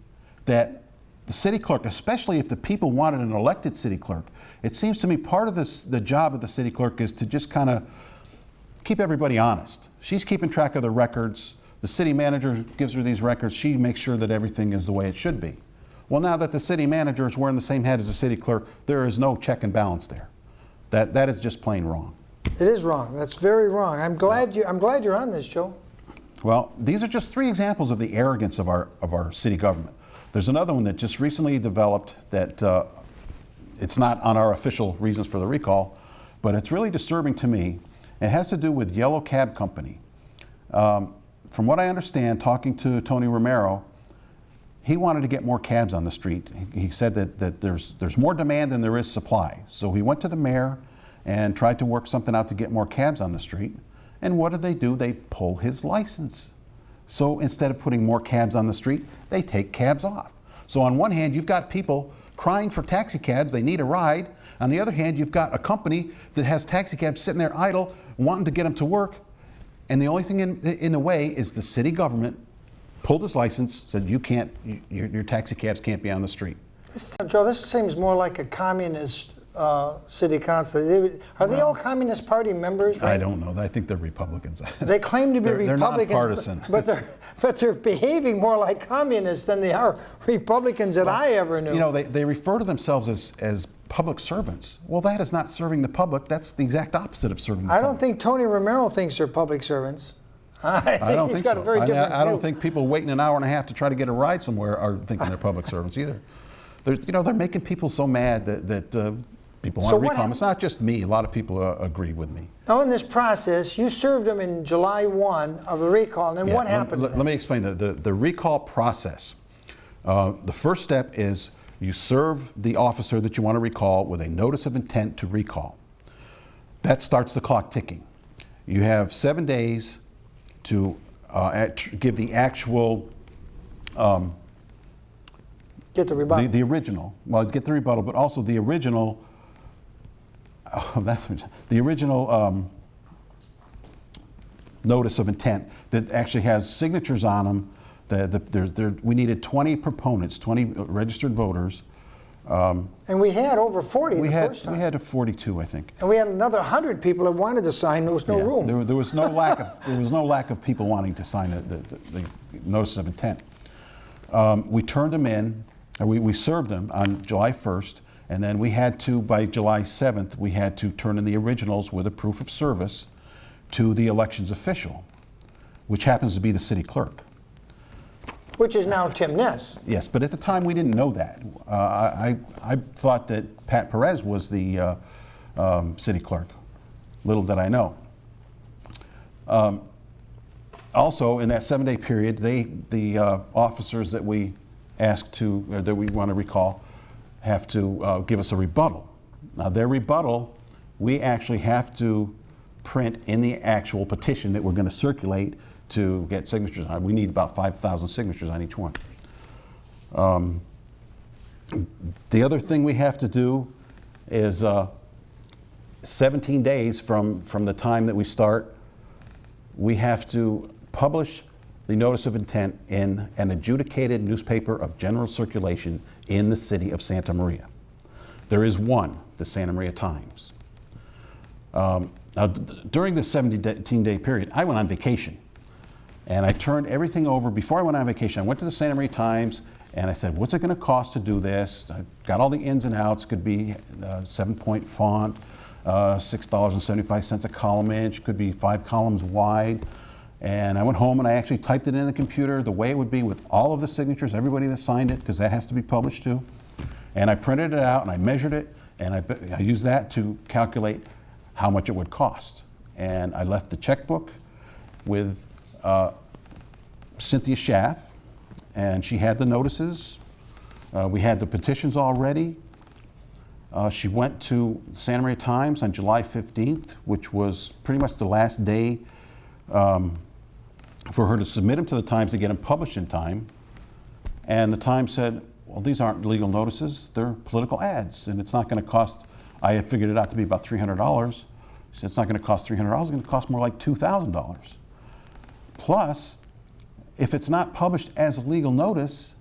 that the city clerk, especially if the people wanted an elected city clerk, it seems to me part of the job of the city clerk is to just kind of keep everybody honest. She's keeping track of the records. The city manager gives her these records. She makes sure that everything is the way it should be. Well, now that the city manager is wearing the same hat as the city clerk, there is no check and balance there. That is just plain wrong. It is wrong. That's very wrong. I'm glad you're on this, Joe. Well, these are just 3 examples of the arrogance of our city government. There's another one that just recently developed that it's not on our official reasons for the recall, but it's really disturbing to me. It has to do with Yellow Cab Company. From what I understand, talking to Tony Romero, he wanted to get more cabs on the street. He said that there's more demand than there is supply. So he went to the mayor and tried to work something out to get more cabs on the street. And what did they do? They pull his license. So instead of putting more cabs on the street, they take cabs off. So on one hand, you've got people crying for taxi cabs, they need a ride. On the other hand, you've got a company that has taxi cabs sitting there idle, wanting to get them to work. And the only thing in the way is the city government pulled his license, said you can't, your taxi cabs can't be on the street. Joe, this seems more like a communist city council. Are they all Communist Party members? Right? I don't know. I think they're Republicans. They claim to be Republicans, nonpartisan. but they're behaving more like communists than they are Republicans that I ever knew. You know, they refer to themselves as public servants. Well, that is not serving the public. That's the exact opposite of serving the public. I don't think Tony Romero thinks they're public servants. I think he's got a very different view. I don't think people waiting an hour and a half to try to get a ride somewhere are thinking they're public servants either. They're making people so mad that people want to recall them. It's not just me. A lot of people agree with me. Now, in this process, you served them in July 1 of the recall, and then what happened? Let me explain the recall process. The first step is you serve the officer that you want to recall with a notice of intent to recall. That starts the clock ticking. You have 7 days to give the actual get the rebuttal. The original. Well, get the rebuttal, but also the original. The original notice of intent that actually has signatures on them. We needed 20 proponents, 20 registered voters. And we had over 40 the first time. We had 42, I think. And we had another 100 people that wanted to sign. There was no room. There was no lack of people wanting to sign the notice of intent. We turned them in. We served them on July 1st, and then we had to, by July 7th, we had to turn in the originals with a proof of service to the elections official, which happens to be the city clerk. Which is now Tim Ness. Yes, but at the time we didn't know that. I thought that Pat Perez was the city clerk. Little did I know. Also, in that 7-day period, the officers that we asked to, that we want to recall, have to give us a rebuttal. Now, their rebuttal, we actually have to print in the actual petition that we're going to circulate to get signatures on. We need about 5,000 signatures on each one. The other thing we have to do is 17 days from the time that we start, we have to publish the notice of intent in an adjudicated newspaper of general circulation in the city of Santa Maria. There is one, the Santa Maria Times. Now, during this 17-day period, I went on vacation. And I turned everything over. Before I went on vacation, I went to the Santa Maria Times, and I said, what's it going to cost to do this? I got all the ins and outs. Could be 7-point font, $6.75 a column inch, could be 5 columns wide. And I went home and I actually typed it in the computer the way it would be with all of the signatures, everybody that signed it, because that has to be published too. And I printed it out and I measured it, and I used that to calculate how much it would cost. And I left the checkbook with Cynthia Schaff, and she had the notices. We had the petitions already. She went to the Santa Maria Times on July 15th, which was pretty much the last day for her to submit them to the Times to get them published in time. And the Times said, well, these aren't legal notices, they're political ads, and it's not going to cost, I had figured it out to be about $300. She said, it's not going to cost $300, it's going to cost more like $2,000. Plus, if it's not published as a legal notice,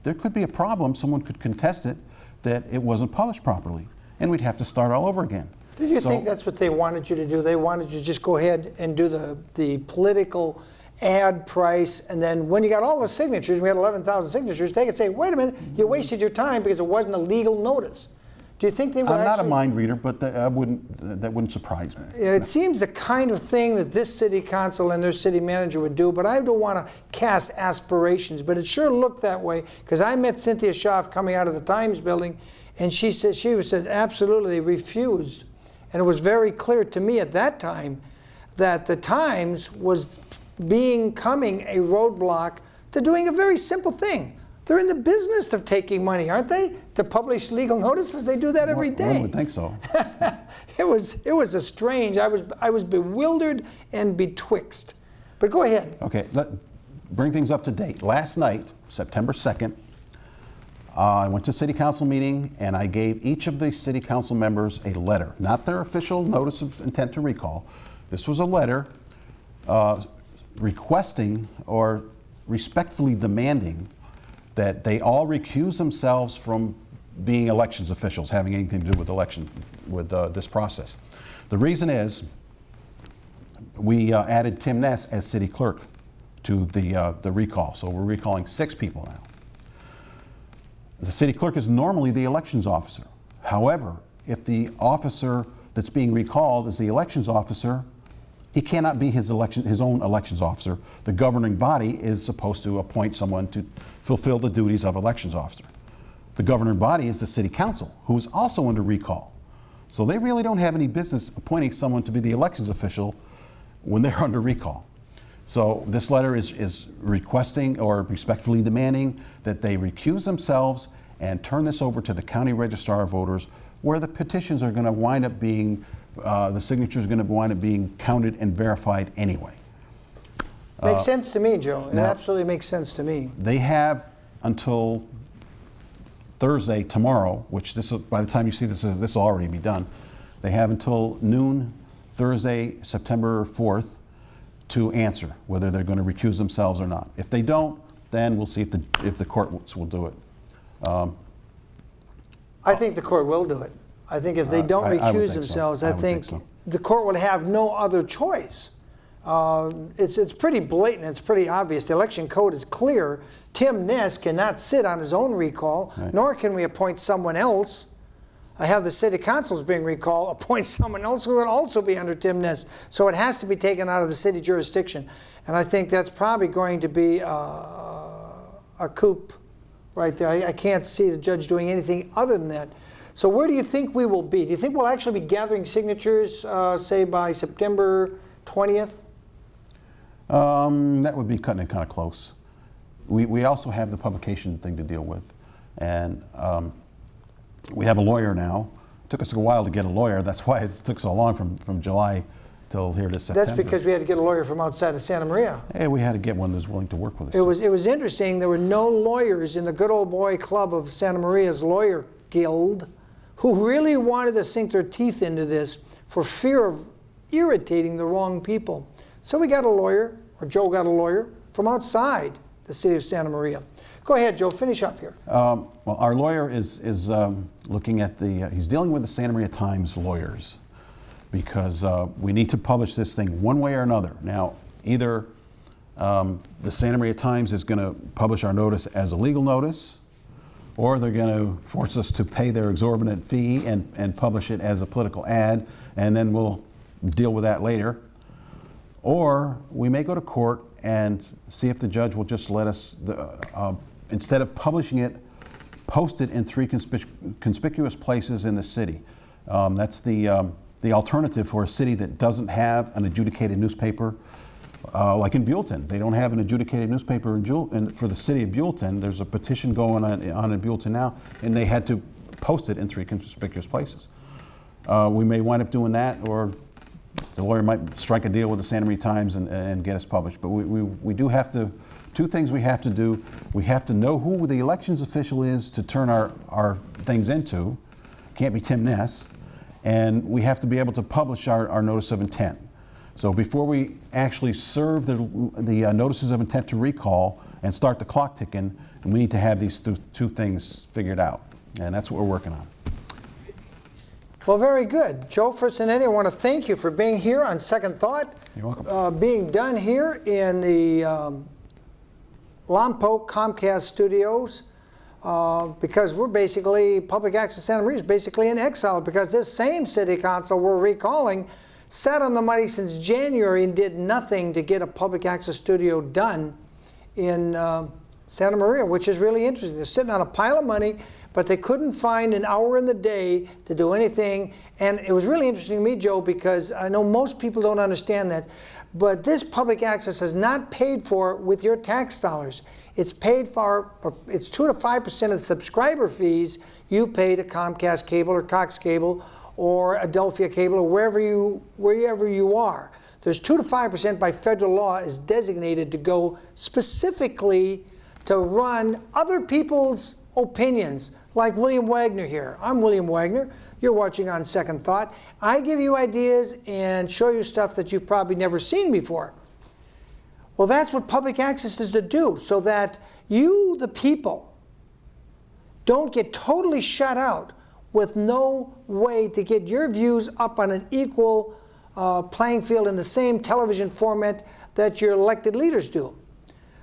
there could be a problem. Someone could contest it that it wasn't published properly, and we'd have to start all over again. Did you think that's what they wanted you to do? They wanted you to just go ahead and do the political ad price, and then when you got all the signatures, we had 11,000 signatures, they could say, wait a minute, you wasted your time because it wasn't a legal notice. Do you think they would I'm not a mind reader, but that wouldn't surprise me. It seems the kind of thing that this city council and their city manager would do, but I don't want to cast aspirations, but it sure looked that way, because I met Cynthia Schaff coming out of the Times building, and she said absolutely they refused. And it was very clear to me at that time that the Times was becoming a roadblock to doing a very simple thing. They're in the business of taking money, aren't they? To publish legal notices, they do that every day. One would think so. It was a strange. I was bewildered and betwixt. But go ahead. Okay, bring things up to date. Last night, September 2nd, I went to city council meeting and I gave each of the city council members a letter, not their official notice of intent to recall. This was a letter requesting or respectfully demanding that they all recuse themselves from being elections officials, having anything to do with this process. The reason is we added Tim Ness as city clerk to the recall, so we're recalling 6 people now. The city clerk is normally the elections officer. However, if the officer that's being recalled is the elections officer, he cannot be his own elections officer. The governing body is supposed to appoint someone to fulfill the duties of elections officer. The governing body is the city council, who is also under recall. So they really don't have any business appointing someone to be the elections official when they're under recall. So this letter is requesting or respectfully demanding that they recuse themselves and turn this over to the county registrar of voters, where the petitions are going to wind up being the signatures are going to wind up being counted and verified anyway. Makes sense to me, Joe. It now, absolutely makes sense to me. They have until Thursday, tomorrow, which by the time you see this will already be done. They have until noon Thursday, September 4th, to answer whether they're going to recuse themselves or not. If they don't, then we'll see if the courts will do it. I think the court will do it. I think if they don't recuse themselves, I think the court will have no other choice. It's pretty blatant. It's pretty obvious. The election code is clear. Tim Ness cannot sit on his own recall, nor can we appoint someone else. I have the city councils being recalled, appoint someone else who would also be under Tim Ness. So it has to be taken out of the city jurisdiction. And I think that's probably going to be a coup right there. I can't see the judge doing anything other than that. So where do you think we will be? Do you think we'll actually be gathering signatures, say, by September 20th? That would be cutting it kind of close. We also have the publication thing to deal with. And we have a lawyer now. It took us a while to get a lawyer. That's why it took so long from July till here to September. That's because we had to get a lawyer from outside of Santa Maria. Hey, we had to get one that was willing to work with us. It was interesting. There were no lawyers in the good old boy club of Santa Maria's lawyer guild who really wanted to sink their teeth into this for fear of irritating the wrong people. So we got a lawyer, or Joe got a lawyer, from outside the city of Santa Maria. Go ahead, Joe, finish up here. Well, our lawyer is looking at he's dealing with the Santa Maria Times lawyers because we need to publish this thing one way or another. Now, either the Santa Maria Times is going to publish our notice as a legal notice, or they're going to force us to pay their exorbitant fee and publish it as a political ad, and then we'll deal with that later. Or we may go to court and see if the judge will just let us, instead of publishing it, post it in 3 conspicuous places in the city. That's the alternative for a city that doesn't have an adjudicated newspaper. Like in Buellton, they don't have an adjudicated newspaper for the city of Buellton. There's a petition going on in Buellton now, and they had to post it in 3 conspicuous places. We may wind up doing that, or the lawyer might strike a deal with the Santa Maria Times and get us published. But we do have to, 2 things we have to do. We have to know who the elections official is to turn our things into. Can't be Tim Ness. And we have to be able to publish our notice of intent. So before we actually serve the notices of intent to recall and start the clock ticking, we need to have these 2 things figured out. And that's what we're working on. Well, very good. Joe Firsanetti, I want to thank you for being here on Second Thought. You're welcome. Being done here in the Lompoc Comcast studios, because we're basically, Public Access Santa Maria is basically in exile, because this same city council we're recalling sat on the money since January and did nothing to get a public access studio done in Santa Maria, which is really interesting. They're sitting on a pile of money, but they couldn't find an hour in the day to do anything. And it was really interesting to me, Joe, because I know most people don't understand that, but this public access is not paid for with your tax dollars. It's paid for, it's 2 to 5% of the subscriber fees you pay to Comcast Cable or Cox Cable or Adelphia Cable or wherever you are. There's 2 to 5% by federal law is designated to go specifically to run other people's opinions, like William Wagener here. I'm William Wagener. You're watching on Second Thought. I give you ideas and show you stuff that you've probably never seen before. Well, that's what public access is to do, so that you, the people, don't get totally shut out with no way to get your views up on an equal playing field in the same television format that your elected leaders do.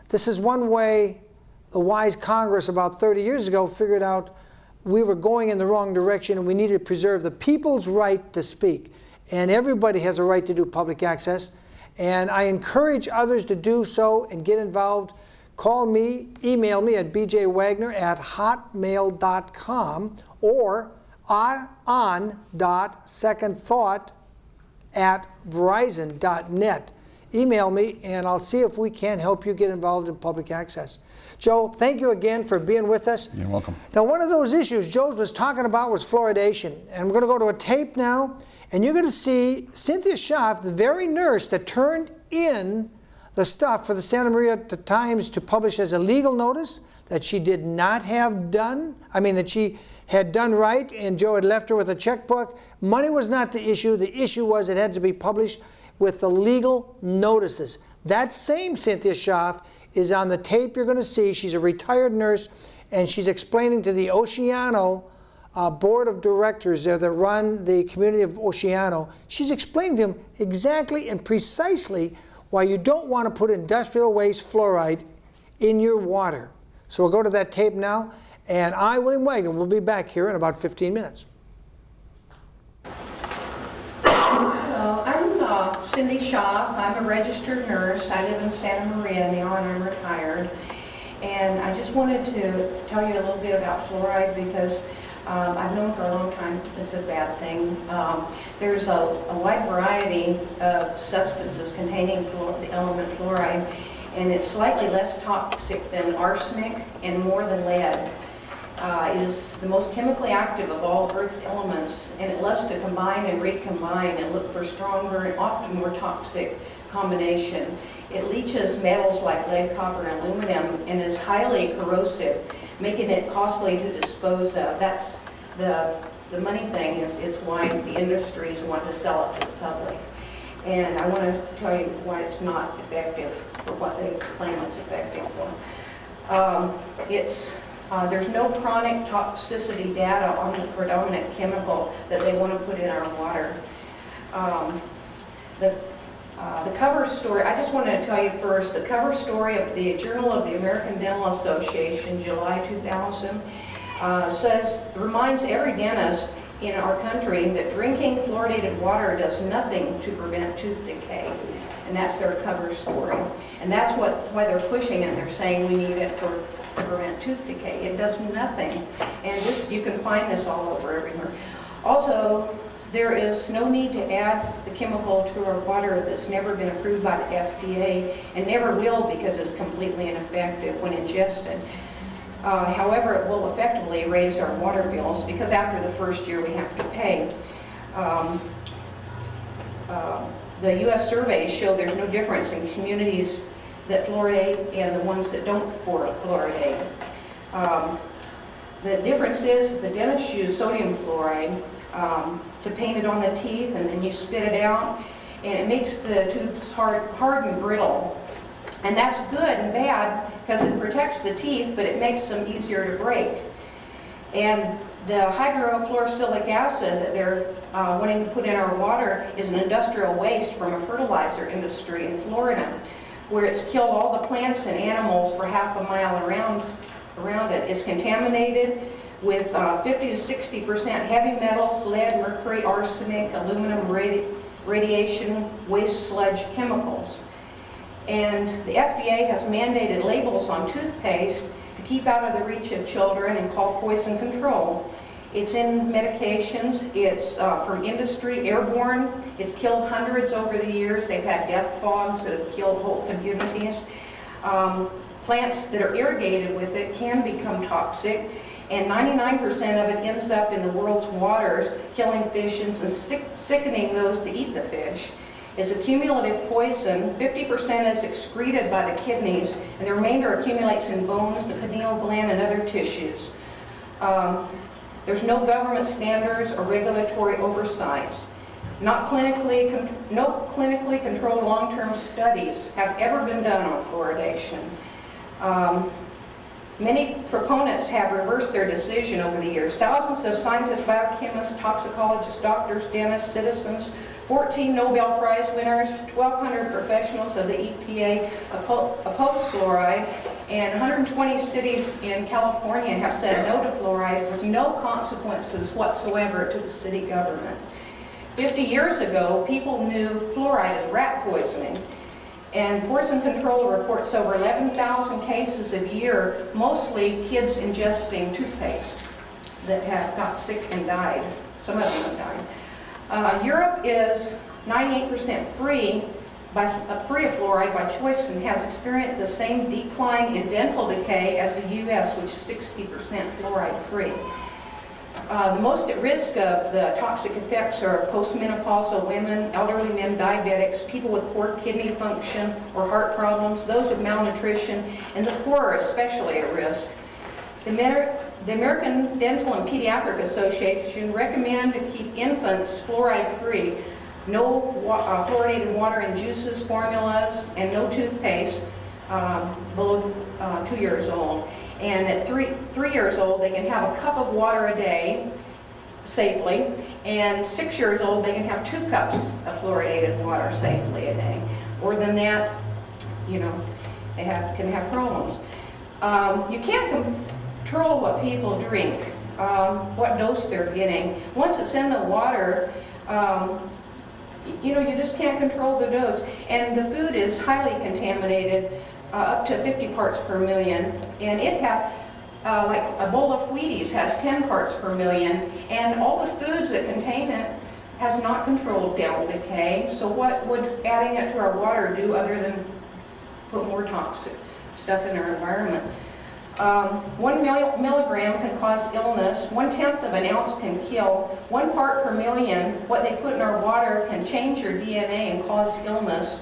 This is one way the wise Congress about 30 years ago figured out we were going in the wrong direction and we needed to preserve the people's right to speak. And everybody has a right to do public access. And I encourage others to do so and get involved. Call me, email me at bjwagner@hotmail.com or on.secondthought@verizon.net. Email me and I'll see if we can help you get involved in public access. Joe, thank you again for being with us. You're welcome. Now, one of those issues Joe was talking about was fluoridation. And we're going to go to a tape now, and you're going to see Cynthia Schaaf, the very nurse that turned in the stuff for the Santa Maria Times to publish as a legal notice that she did not have done. I mean, that she had done right, and Joe had left her with a checkbook. Money was not the issue. The issue was it had to be published with the legal notices. That same Cynthia Schaaf is on the tape you're going to see. She's a retired nurse, and she's explaining to the Oceano board of directors there that run the community of Oceano. She's explaining to them exactly and precisely why you don't want to put industrial waste fluoride in your water. So we'll go to that tape now, and I, William Wagener, will be back here in about 15 minutes. I'm Cindy Schaaf. I'm a registered nurse. I live in Santa Maria now, and I'm retired. And I just wanted to tell you a little bit about fluoride because I've known for a long time it's a bad thing. There's a wide variety of substances containing the element fluoride, and it's slightly less toxic than arsenic and more than lead. It is the most chemically active of all Earth's elements, and it loves to combine and recombine and look for stronger and often more toxic combination. It leaches metals like lead, copper, and aluminum, and is highly corrosive, making it costly to dispose of. That's the money thing is why the industries want to sell it to the public. And I want to tell you why it's not effective. for what they claim it's effective for. There's no chronic toxicity data on the predominant chemical that they want to put in our water. The cover story, I just wanted to tell you first, the cover story of the Journal of the American Dental Association, July 2000, reminds every dentist in our country that drinking fluoridated water does nothing to prevent tooth decay. And that's their cover story. And that's why they're pushing it. They're saying we need it to prevent tooth decay. It does nothing. And you can find this all over everywhere. Also, there is no need to add the chemical to our water that's never been approved by the FDA and never will because it's completely ineffective when ingested. However, it will effectively raise our water bills because after the first year we have to pay. The U.S. surveys show there's no difference in communities that fluoridate and the ones that don't fluoridate. The difference is the dentists use sodium fluoride to paint it on the teeth, and then you spit it out, and it makes the tooths hard and brittle. And that's good and bad because it protects the teeth, but it makes them easier to break. And the hydrofluorosilicic acid that they're wanting to put in our water is an industrial waste from a fertilizer industry in Florida, where it's killed all the plants and animals for half a mile around it. It's contaminated with 50 to 60% heavy metals, lead, mercury, arsenic, aluminum, radiation, waste sludge chemicals. And the FDA has mandated labels on toothpaste to keep out of the reach of children and called poison control. It's in medications, it's from industry, airborne, it's killed hundreds over the years. They've had death fogs that have killed whole communities. Plants that are irrigated with it can become toxic, and 99% of it ends up in the world's waters, killing fish and sickening those that eat the fish. It's a cumulative poison. 50% is excreted by the kidneys, and the remainder accumulates in bones, the pineal gland, and other tissues. There's no government standards or regulatory oversights. No clinically controlled long-term studies have ever been done on fluoridation. Many proponents have reversed their decision over the years. Thousands of scientists, biochemists, toxicologists, doctors, dentists, citizens, 14 Nobel Prize winners, 1,200 professionals of the EPA oppose fluoride, and 120 cities in California have said no to fluoride with no consequences whatsoever to the city government. 50 years ago, people knew fluoride as rat poisoning. And Poison Control reports over 11,000 cases a year, mostly kids ingesting toothpaste that have got sick and died. Some of them have died. Europe is 98% free of fluoride by choice and has experienced the same decline in dental decay as the U.S., which is 60% fluoride free. The most at risk of the toxic effects are postmenopausal women, elderly men, diabetics, people with poor kidney function or heart problems, those with malnutrition, and the poor are especially at risk. The American Dental and Pediatric Association recommend to keep infants fluoride-free, no fluoridated water in juices, formulas, and no toothpaste below 2 years old. And at 3 years old, they can have a cup of water a day safely, and 6 years old, they can have 2 cups of fluoridated water safely a day. More than that, you know, they can have problems. You can't control what people drink, what dose they're getting. Once it's in the water, you know, you just can't control the dose. And the food is highly contaminated, up to 50 parts per million. And it has, like a bowl of Wheaties has 10 parts per million. And all the foods that contain it has not controlled dental decay. So what would adding it to our water do other than put more toxic stuff in our environment? 1 milligram can cause illness. 1/10 of an ounce can kill. 1 part per million, what they put in our water can change your DNA and cause illness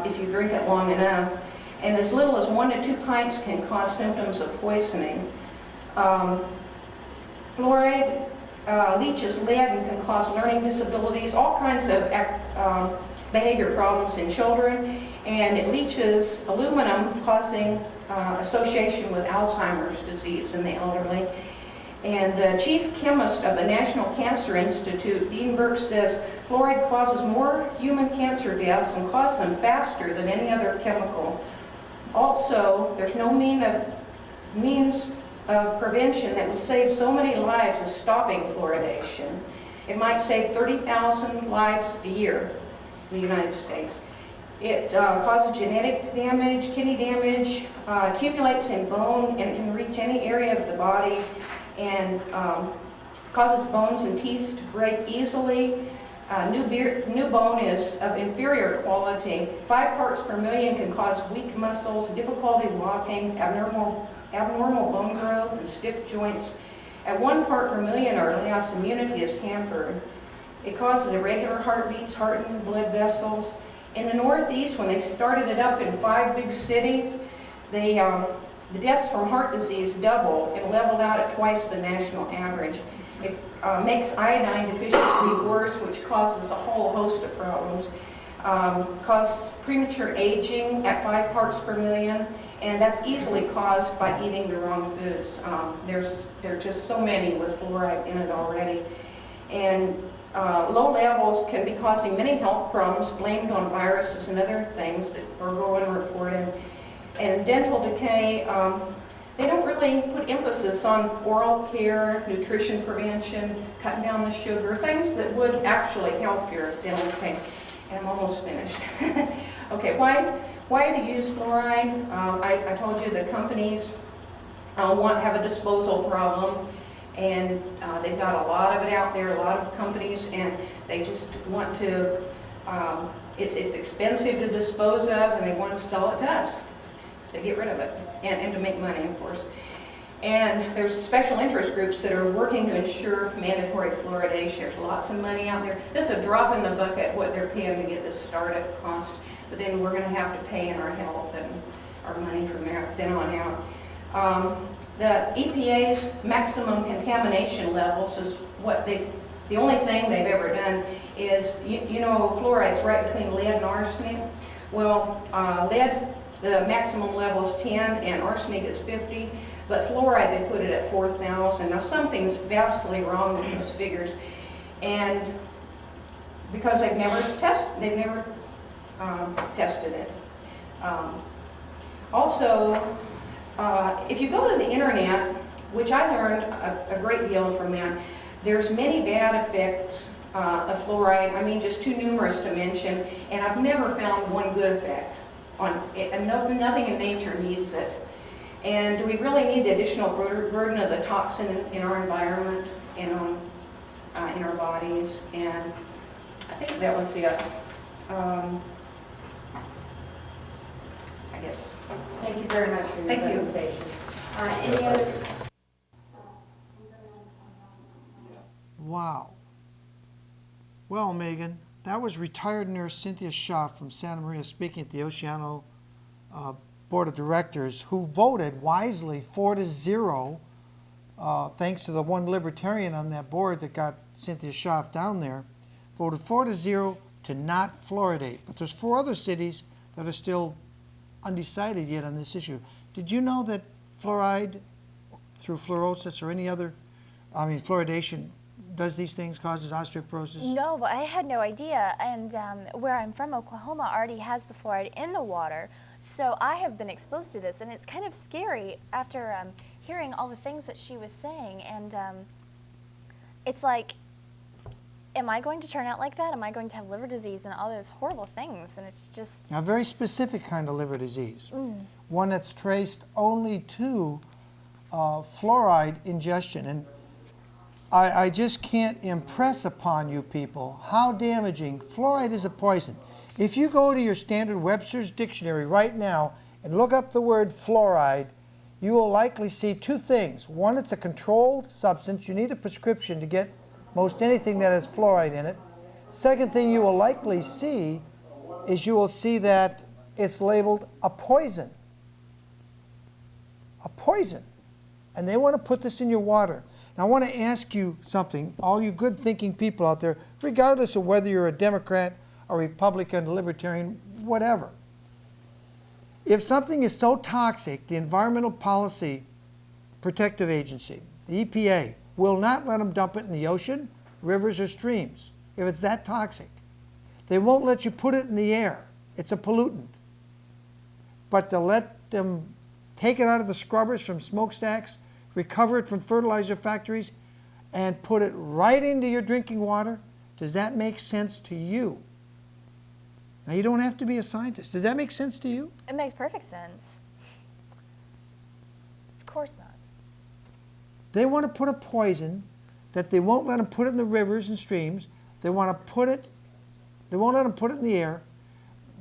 if you drink it long enough. And as little as 1 to 2 pints can cause symptoms of poisoning. Fluoride leaches lead and can cause learning disabilities, all kinds of behavior problems in children, and it leaches aluminum, causing association with Alzheimer's disease in the elderly. And the chief chemist of the National Cancer Institute, Dean Burke, says fluoride causes more human cancer deaths and causes them faster than any other chemical. Also, there's no means of prevention that would save so many lives as stopping fluoridation. It might save 30,000 lives a year in the United States. It causes genetic damage, kidney damage, accumulates in bone, and it can reach any area of the body, and causes bones and teeth to break easily. New bone is of inferior quality. 5 parts per million can cause weak muscles, difficulty walking, abnormal bone growth, and stiff joints. At 1 part per million or less, immunity is hampered. It causes irregular heartbeats, hardened blood vessels. In the Northeast, when they started it up in 5 big cities, the deaths from heart disease doubled and leveled out at twice the national average. It makes iodine deficiency worse, which causes a whole host of problems. Causes premature aging at 5 parts per million, and that's easily caused by eating the wrong foods. There are just so many with fluoride in it already. And low levels can be causing many health problems blamed on viruses and other things that are going reported. And dental decay, they don't really put emphasis on oral care, nutrition prevention, cutting down the sugar, things that would actually help your dental decay. And I'm almost finished. Okay, why to use fluoride? I told you the companies have a disposal problem, and they've got a lot of it out there, a lot of companies, and they just want to, it's expensive to dispose of, and they want to sell it to us to get rid of it, and to make money, of course. And there's special interest groups that are working to ensure mandatory fluoridation. There's lots of money out there. This is a drop in the bucket what they're paying to get this startup cost, but then we're going to have to pay in our health and our money from then on out. The EPA's maximum contamination levels is what the only thing they've ever done is, you know, fluoride's right between lead and arsenic. Well, lead, the maximum level is 10 and arsenic is 50, but fluoride, they put it at 4,000. Now something's vastly wrong with those figures, and because they've never tested it. Also, if you go to the internet, which I learned a great deal from that, there's many bad effects of fluoride. I mean, just too numerous to mention, and I've never found one good effect on it, and nothing in nature needs it. And do we really need the additional burden of the toxin in our environment and in our bodies? And I think that was it. I guess. Thank you very much for your presentation. Any other? Wow. Well, Megan, that was retired nurse Cynthia Schaaf from Santa Maria speaking at the Oceano Board of Directors, who voted wisely 4-0, thanks to the one libertarian on that board that got Cynthia Schaaf down there, voted 4-0 to not fluoridate. But there's 4 other cities that are still undecided yet on this issue. Did you know that fluoride, through fluorosis or any other, fluoridation, does these things, causes osteoporosis? No, but I had no idea. And where I'm from, Oklahoma already has the fluoride in the water. So I have been exposed to this, and it's kind of scary after hearing all the things that she was saying. And it's like, am I going to turn out like that? Am I going to have liver disease and all those horrible things? And it's just... A very specific kind of liver disease. One that's traced only to fluoride ingestion. And I just can't impress upon you people how damaging fluoride is. A poison. If you go to your standard Webster's dictionary right now and look up the word fluoride, you will likely see 2 things. One, it's a controlled substance. You need a prescription to get most anything that has fluoride in it. Second thing you will likely see is you will see that it's labeled a poison. A poison. And they want to put this in your water. Now, I want to ask you something, all you good thinking people out there, regardless of whether you're a Democrat a Republican, Libertarian, whatever. If something is so toxic, the Environmental Policy Protective Agency, the EPA, will not let them dump it in the ocean, rivers, or streams if it's that toxic. They won't let you put it in the air. It's a pollutant. But they'll let them take it out of the scrubbers from smokestacks, recover it from fertilizer factories, and put it right into your drinking water. Does that make sense to you? Now, you don't have to be a scientist. Does that make sense to you? It makes perfect sense. Of course not. They want to put a poison that they won't let them put it in the rivers and streams. They want to put it, they won't let them put it in the air,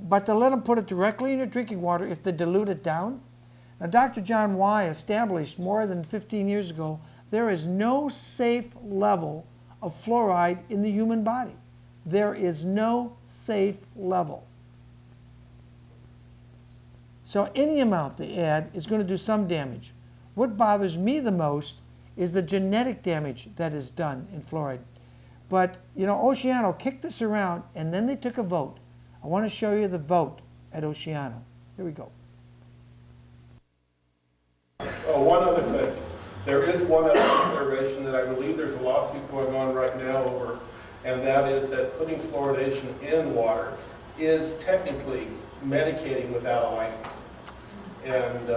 but they'll let them put it directly in your drinking water if they dilute it down. Now, Dr. John Y. established more than 15 years ago, there is no safe level of fluoride in the human body. There is no safe level. So any amount they add is going to do some damage. What bothers me the most is the genetic damage that is done in fluoride. But, you know, Oceano kicked this around, and then they took a vote. I want to show you the vote at Oceano. Here we go. Oh, one other thing. There is one other consideration that I believe there's a lawsuit going on right now over, and that is that putting fluoridation in water is technically medicating without a license. And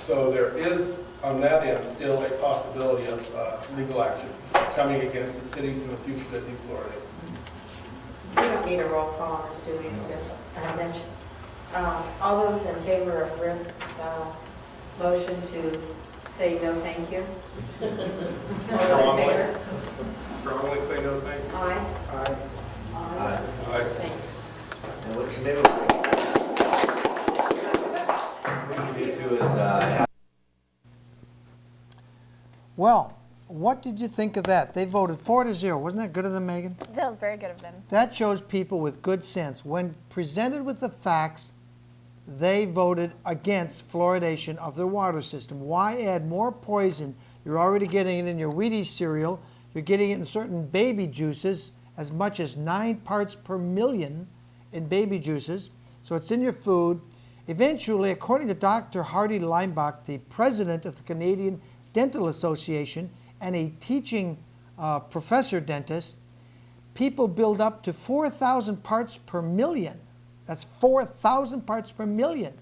so there is, on that end, still a possibility of legal action coming against the cities in the future that do fluoridate. We don't need a roll call on this, do we? I mentioned. All those in favor of Rick's motion to say no thank you? All those in favor? Strongly say no thank you. Aye. Aye. Aye. Aye. Thank you. And what the committee we need to do is Well, what did you think of that? They voted 4-0. Wasn't that good of them, Megan? That was very good of them. That shows people with good sense. When presented with the facts, they voted against fluoridation of their water system. Why add more poison? You're already getting it in your Wheaties cereal. You're getting it in certain baby juices, as much as 9 parts per million in baby juices. So it's in your food. Eventually, according to Dr. Hardy Leimbach, the president of the Canadian Dental Association and a teaching professor dentist, people build up to 4,000 parts per million. That's 4,000 parts per million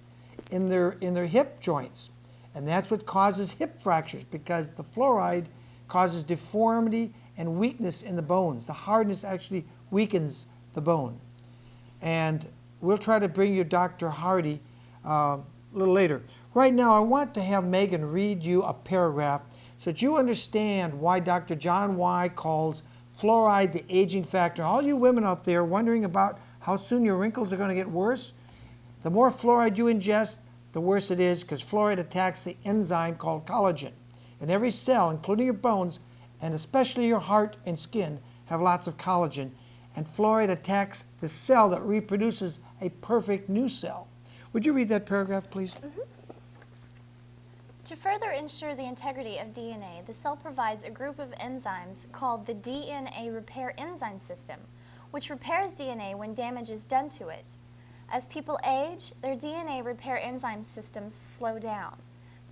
in their hip joints. And that's what causes hip fractures, because the fluoride causes deformity and weakness in the bones. The hardness actually weakens the bone. And we'll try to bring you Dr. Hardy a little later. Right now, I want to have Megan read you a paragraph so that you understand why Dr. John Y. calls fluoride the aging factor. All you women out there wondering about how soon your wrinkles are going to get worse, the more fluoride you ingest, the worse it is, because fluoride attacks the enzyme called collagen. And every cell, including your bones, and especially your heart and skin, have lots of collagen. And fluoride attacks the cell that reproduces a perfect new cell. Would you read that paragraph, please? Mm-hmm. To further ensure the integrity of DNA, the cell provides a group of enzymes called the DNA repair enzyme system, which repairs DNA when damage is done to it. As people age, their DNA repair enzyme systems slow down.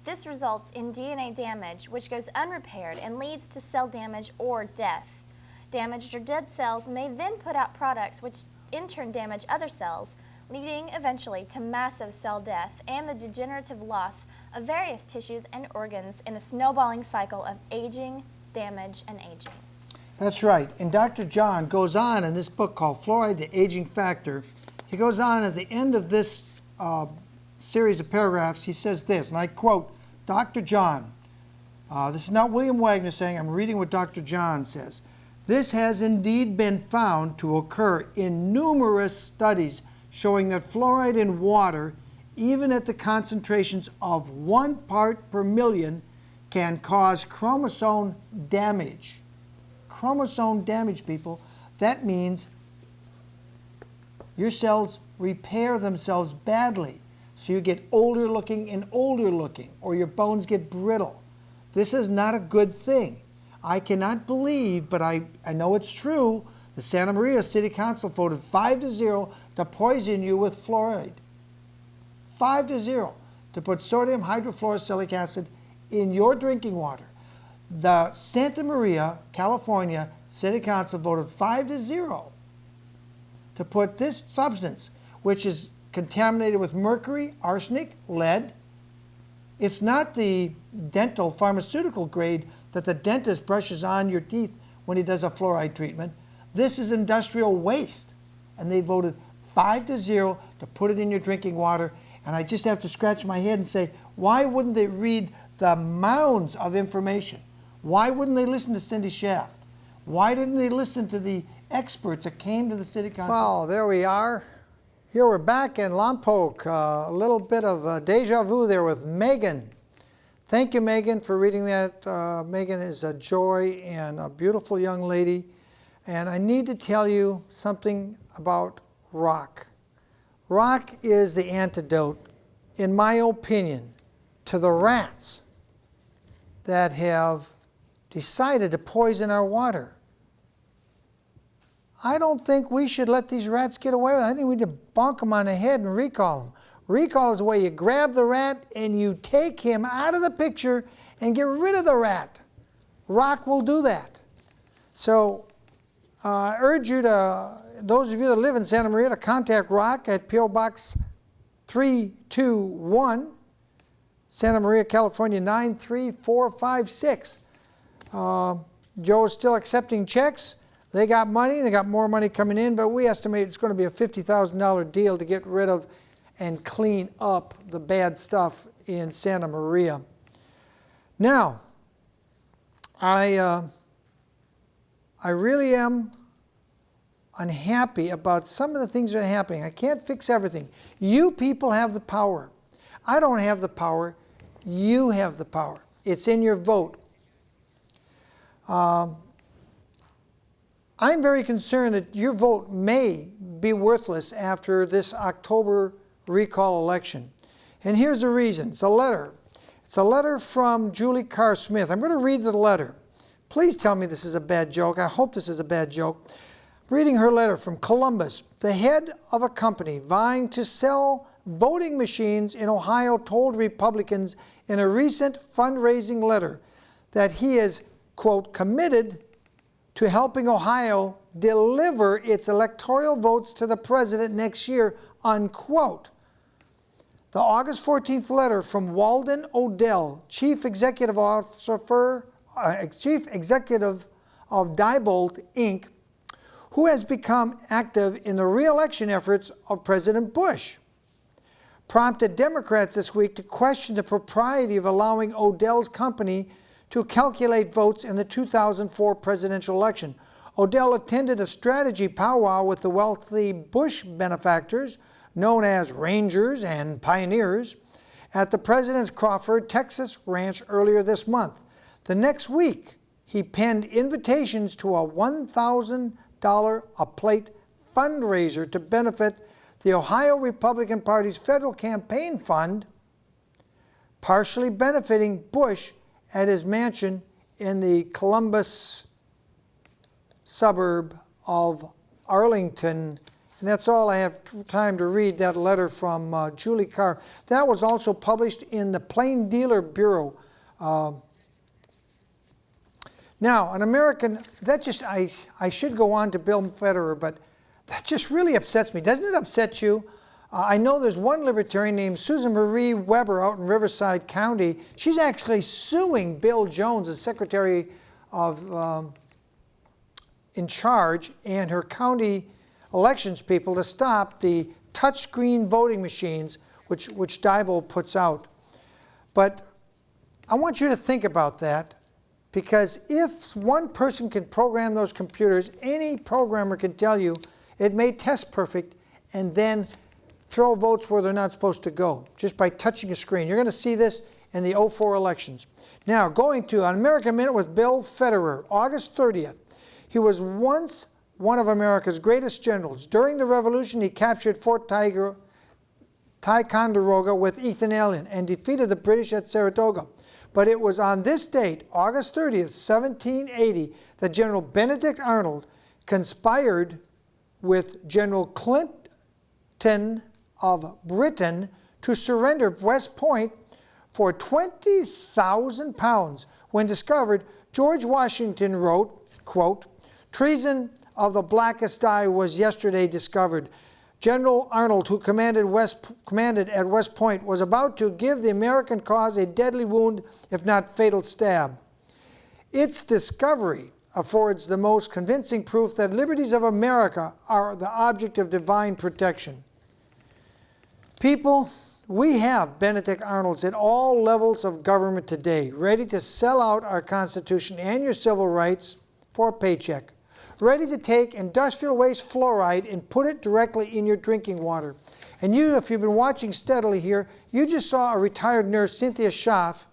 This results in DNA damage, which goes unrepaired and leads to cell damage or death. Damaged or dead cells may then put out products which in turn damage other cells, leading eventually to massive cell death and the degenerative loss of various tissues and organs in a snowballing cycle of aging, damage, and aging. That's right. And Dr. John goes on in this book called Fluoride, the Aging Factor. He goes on at the end of this series of paragraphs, he says this, and I quote Dr. John. This is not William Wagener saying, I'm reading what Dr. John says. This has indeed been found to occur in numerous studies showing that fluoride in water, even at the concentrations of 1 part per million, can cause chromosome damage. Chromosome damage, people. That means your cells repair themselves badly. So you get older looking and older looking, or your bones get brittle. This is not a good thing. I cannot believe, but I know it's true, The Santa Maria City Council voted 5-0 to poison you with fluoride. 5-0 to put sodium hydrofluorosilicic acid in your drinking water. The Santa Maria, California City Council voted 5-0 to put this substance, which is contaminated with mercury, arsenic, lead. It's not the dental pharmaceutical grade that the dentist brushes on your teeth when he does a fluoride treatment. This is industrial waste. And they voted 5-0 to put it in your drinking water. And I just have to scratch my head and say, why wouldn't they read the mounds of information? Why wouldn't they listen to Cindy Schaft? Why didn't they listen to the experts that came to the city council? Well, there we are. Here we're back in Lompoc. A little bit of deja vu there with Megan. Thank you, Megan, for reading that. Megan is a joy and a beautiful young lady. And I need to tell you something about rock. Rock is the antidote, in my opinion, to the rats that have decided to poison our water. I don't think we should let these rats get away with it. I think we need to bonk them on the head and recall them. Recall is the way you grab the rat and you take him out of the picture and get rid of the rat. Rock will do that. So I urge you to, those of you that live in Santa Maria, to contact Rock at P.O. Box 321, Santa Maria, California 93456. Joe's still accepting checks. They got money, they got more money coming in, but we estimate it's going to be a $50,000 deal to get rid of and clean up the bad stuff in Santa Maria. Now, I really am unhappy about some of the things that are happening. I can't fix everything. You people have the power. I don't have the power. You have the power. It's in your vote. I'm very concerned that your vote may be worthless after this October recall election. And here's the reason. It's a letter. It's a letter from Julie Carr Smith. I'm going to read the letter. Please tell me this is a bad joke. I hope this is a bad joke. Reading her letter from Columbus. The head of a company vying to sell voting machines in Ohio told Republicans in a recent fundraising letter that he is, quote, committed to helping Ohio deliver its electoral votes to the president next year, unquote. The August 14th letter from Walden Odell, Chief Executive Officer, Chief Executive of Diebold, Inc., who has become active in the re-election efforts of President Bush, prompted Democrats this week to question the propriety of allowing Odell's company to calculate votes in the 2004 presidential election. Odell attended a strategy powwow with the wealthy Bush benefactors, known as Rangers and Pioneers, at the president's Crawford, Texas ranch earlier this month. The next week, he penned invitations to a $1,000 a plate fundraiser to benefit the Ohio Republican Party's federal campaign fund, partially benefiting Bush at his mansion in the Columbus suburb of Arlington. And that's all I have time to read, that letter from Julie Carr. That was also published in the Plain Dealer Bureau. Now, an American, that just, I should go on to Bill Federer, but that just really upsets me. Doesn't it upset you? I know there's one libertarian named Susan Marie Weber out in Riverside County. She's actually suing Bill Jones, the Secretary of in charge, and her county elections people to stop the touchscreen voting machines which Diebold puts out. But I want you to think about that, because if one person can program those computers, any programmer can tell you it may test perfect and then throw votes where they're not supposed to go, just by touching a screen. You're going to see this in the 2004 elections. Now, going to An American Minute with Bill Federer, August 30th. He was once one of America's greatest generals. During the Revolution, he captured Fort Ticonderoga with Ethan Allen and defeated the British at Saratoga. But it was on this date, August 30th, 1780, that General Benedict Arnold conspired with General Clinton of Britain to surrender West Point for 20,000 pounds. When discovered, George Washington wrote, quote, "Treason of the blackest dye was yesterday discovered. General Arnold, who commanded at West Point, was about to give the American cause a deadly wound, if not fatal stab. Its discovery affords the most convincing proof that liberties of America are the object of divine protection." People, we have Benedict Arnolds at all levels of government today, ready to sell out our Constitution and your civil rights for a paycheck, ready to take industrial waste fluoride and put it directly in your drinking water. And you, if you've been watching steadily here, you just saw a retired nurse, Cynthia Schaff,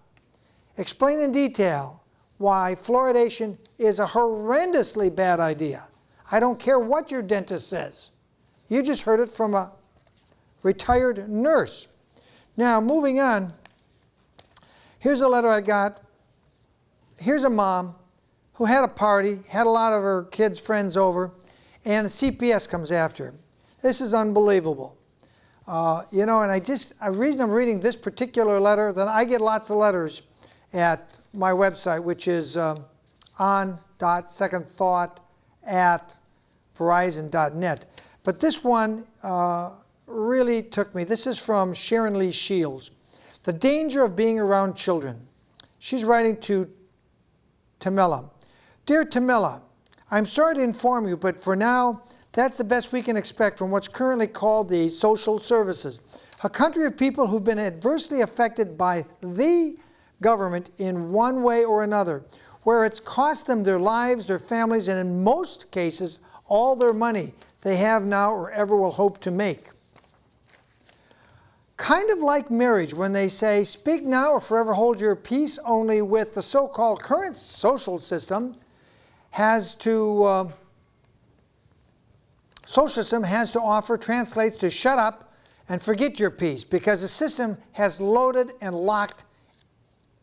explain in detail why fluoridation is a horrendously bad idea. I don't care what your dentist says. You just heard it from a retired nurse. Now, moving on, here's a letter I got. Here's a mom who had a party, had a lot of her kids' friends over, and the CPS comes after her. This is unbelievable. You know, and the reason I'm reading this particular letter, that I get lots of letters at my website, which is on.secondthought@verizon.net. But this one really took me. This is from Sharon Lee Shields. The danger of being around children. She's writing to Tamila. Dear Tamila, I'm sorry to inform you, but for now, that's the best we can expect from what's currently called the social services, a country of people who've been adversely affected by the government in one way or another, where it's cost them their lives, their families, and in most cases, all their money they have now or ever will hope to make. Kind of like marriage, when they say, speak now or forever hold your peace, only with the so-called current social system socialism has to offer translates to shut up and forget your peace, because the system has loaded and locked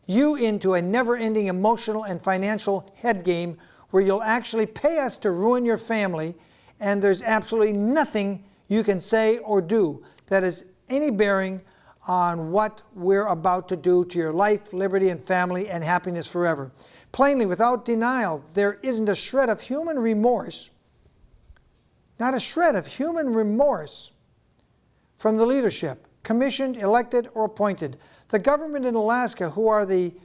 you into a never-ending emotional and financial head game where you'll actually pay us to ruin your family, and there's absolutely nothing you can say or do that has any bearing on what we're about to do to your life, liberty, and family, and happiness forever. Plainly, without denial, there isn't a shred of human remorse, not a shred of human remorse from the leadership, commissioned, elected, or appointed. The government in Alaska, who are the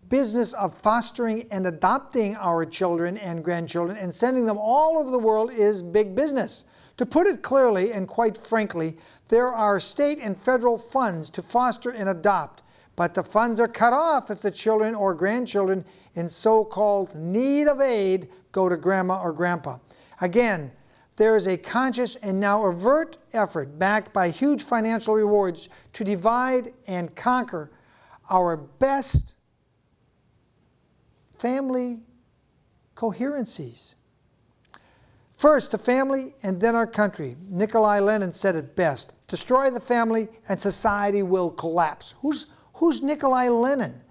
business of fostering and adopting our children and grandchildren and sending them all over the world, is big business. To put it clearly and quite frankly, there are state and federal funds to foster and adopt, but the funds are cut off if the children or grandchildren in so-called need of aid go to grandma or grandpa. Again, there is a conscious and now overt effort backed by huge financial rewards to divide and conquer our best family coherencies. First, the family and then our country. Nikolai Lenin said it best. Destroy the family and society will collapse. Who's Nikolai Lenin?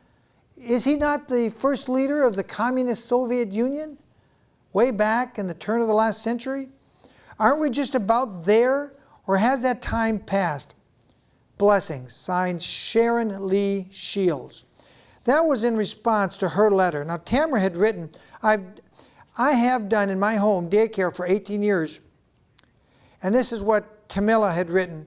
Is he not the first leader of the communist Soviet Union way back in the turn of the last century? Aren't we just about there, or has that time passed? Blessings. Signed, Sharon Lee Shields. That was in response to her letter. Now, Tamara had written, I have done in my home daycare for 18 years, and this is what Tamila had written.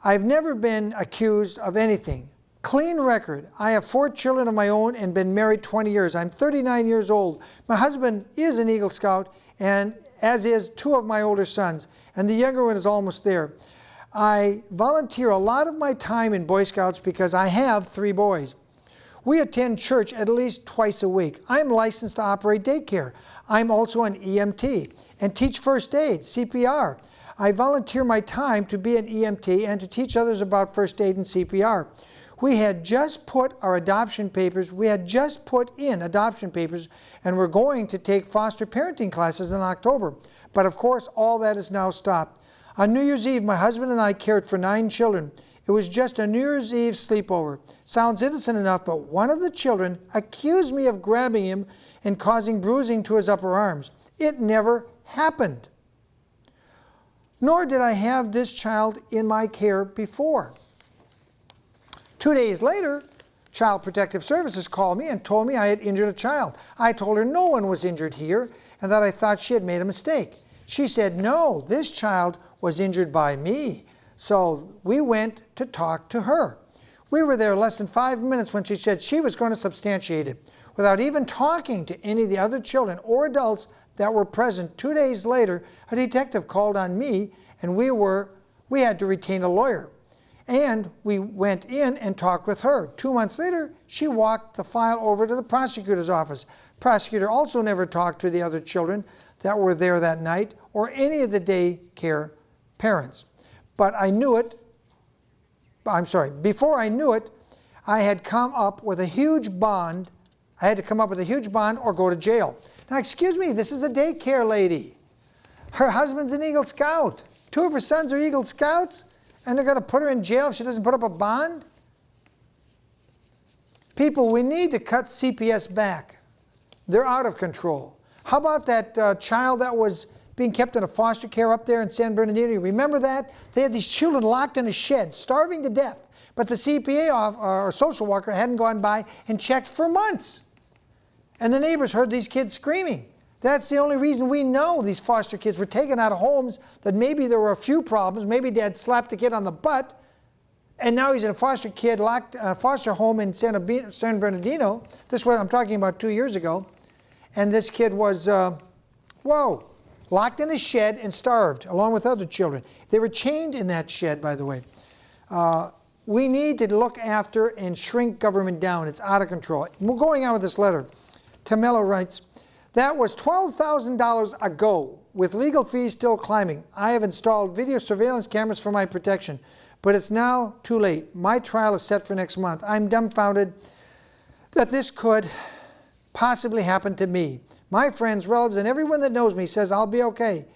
I've never been accused of anything. Clean record. I have 4 children of my own and been married 20 years. I'm 39 years old. My husband is an Eagle Scout, and as is 2 of my older sons, and the younger one is almost there. I volunteer a lot of my time in Boy Scouts because I have 3 boys. We attend church at least twice a week. I'm licensed to operate daycare. I'm also an EMT and teach first aid, CPR. I volunteer my time to be an EMT and to teach others about first aid and CPR. We had just put in adoption papers, and we're going to take foster parenting classes in October. But of course, all that is now stopped. On New Year's Eve, my husband and I cared for 9 children. It was just a New Year's Eve sleepover. Sounds innocent enough, but one of the children accused me of grabbing him and causing bruising to his upper arms. It never happened. Nor did I have this child in my care before. 2 days later, Child Protective Services called me and told me I had injured a child. I told her no one was injured here and that I thought she had made a mistake. She said, no, this child was injured by me. So we went to talk to her. We were there less than 5 minutes when she said she was going to substantiate it. Without even talking to any of the other children or adults that were present, 2 days later, a detective called on me and we had to retain a lawyer. And we went in and talked with her. 2 months later, she walked the file over to the prosecutor's office. Prosecutor also never talked to the other children that were there that night or any of the daycare parents. But I knew it, before I knew it, I had come up with a huge bond. I had to come up with a huge bond or go to jail. Now, excuse me, this is a daycare lady. Her husband's an Eagle Scout. 2 of her sons are Eagle Scouts, and they're going to put her in jail if she doesn't put up a bond? People, we need to cut CPS back. They're out of control. How about that child that was being kept in a foster care up there in San Bernardino? Remember that? They had these children locked in a shed, starving to death. But the CPA or social worker hadn't gone by and checked for months. And the neighbors heard these kids screaming. That's the only reason we know these foster kids were taken out of homes, that maybe there were a few problems. Maybe dad slapped the kid on the butt, and now he's in a foster home in San Bernardino. This is what I'm talking about 2 years ago. And this kid was, locked in a shed and starved, along with other children. They were chained in that shed, by the way. We need to look after and shrink government down. It's out of control. We're going on with this letter. Tamela writes, that was $12,000 ago, with legal fees still climbing. I have installed video surveillance cameras for my protection, but it's now too late. My trial is set for next month. I'm dumbfounded that this could possibly happen to me. My friends, relatives, and everyone that knows me says I'll be okay,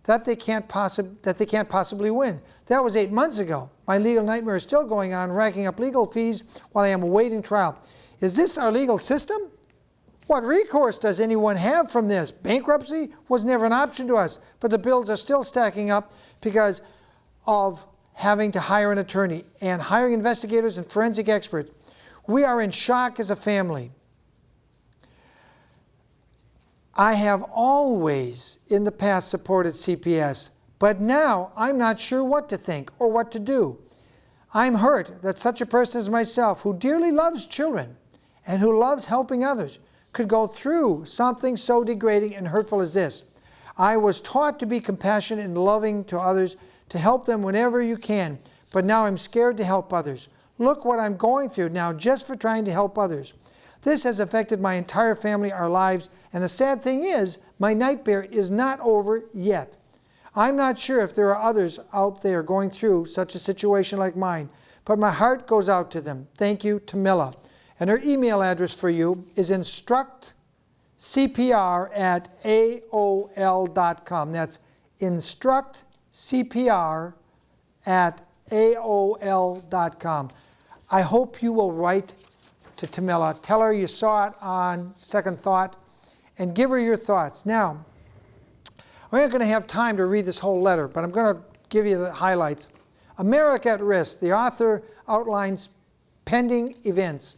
that they can't possibly win. That was 8 months ago. My legal nightmare is still going on, racking up legal fees while I am awaiting trial. Is this our legal system? What recourse does anyone have from this? Bankruptcy was never an option to us, but the bills are still stacking up because of having to hire an attorney and hiring investigators and forensic experts. We are in shock as a family. I have always in the past supported CPS, but now I'm not sure what to think or what to do. I'm hurt that such a person as myself, who dearly loves children and who loves helping others, could go through something so degrading and hurtful as this. I was taught to be compassionate and loving to others, to help them whenever you can, but now I'm scared to help others. Look what I'm going through now just for trying to help others. This has affected my entire family, our lives, and the sad thing is, my nightmare is not over yet. I'm not sure if there are others out there going through such a situation like mine, but my heart goes out to them. Thank you, Tamila. And her email address for you is instructcpr@aol.com. That's instructcpr@aol.com. I hope you will write to Tamila. Tell her you saw it on second thought and give her your thoughts. Now, we're not going to have time to read this whole letter, but I'm going to give you the highlights. America at Risk. The author outlines pending events.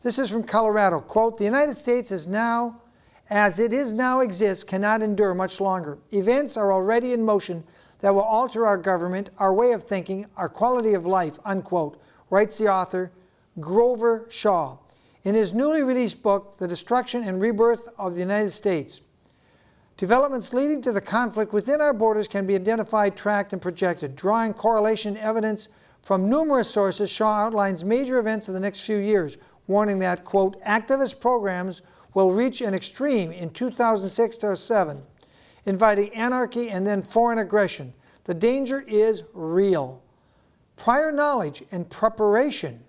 This is from Colorado. Quote, the United States is now, as it is now exists, cannot endure much longer. Events are already in motion that will alter our government, our way of thinking, our quality of life, unquote, writes the author, Grover Shaw, in his newly released book, The Destruction and Rebirth of the United States. Developments leading to the conflict within our borders can be identified, tracked, and projected. Drawing correlation evidence from numerous sources, Shaw outlines major events of the next few years, warning that, quote, activist programs will reach an extreme in 2006-07, inviting anarchy and then foreign aggression. The danger is real. Prior knowledge and preparation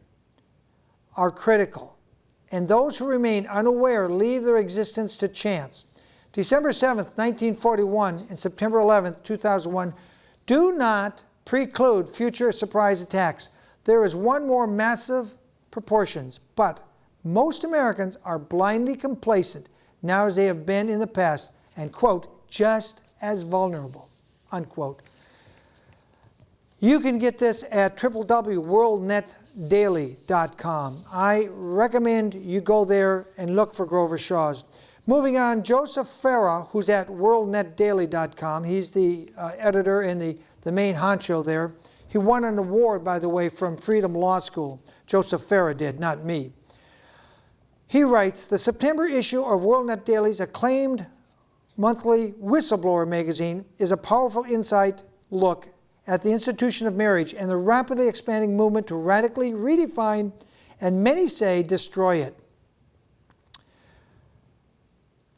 are critical, and those who remain unaware leave their existence to chance. December 7th, 1941 and September 11th, 2001 do not preclude future surprise attacks. There is one more massive proportions, but most Americans are blindly complacent now as they have been in the past and, quote, just as vulnerable, unquote. You can get this at www.worldnetdaily.com. I recommend you go there and look for Grover Shaw's. Moving on, Joseph Farah, who's at worldnetdaily.com. He's the editor and the main honcho there. He won an award, by the way, from Freedom Law School. Joseph Farah did, not me. He writes, the September issue of WorldNet Daily's acclaimed monthly whistleblower magazine is a powerful insight look at the institution of marriage and the rapidly expanding movement to radically redefine, and many say destroy it.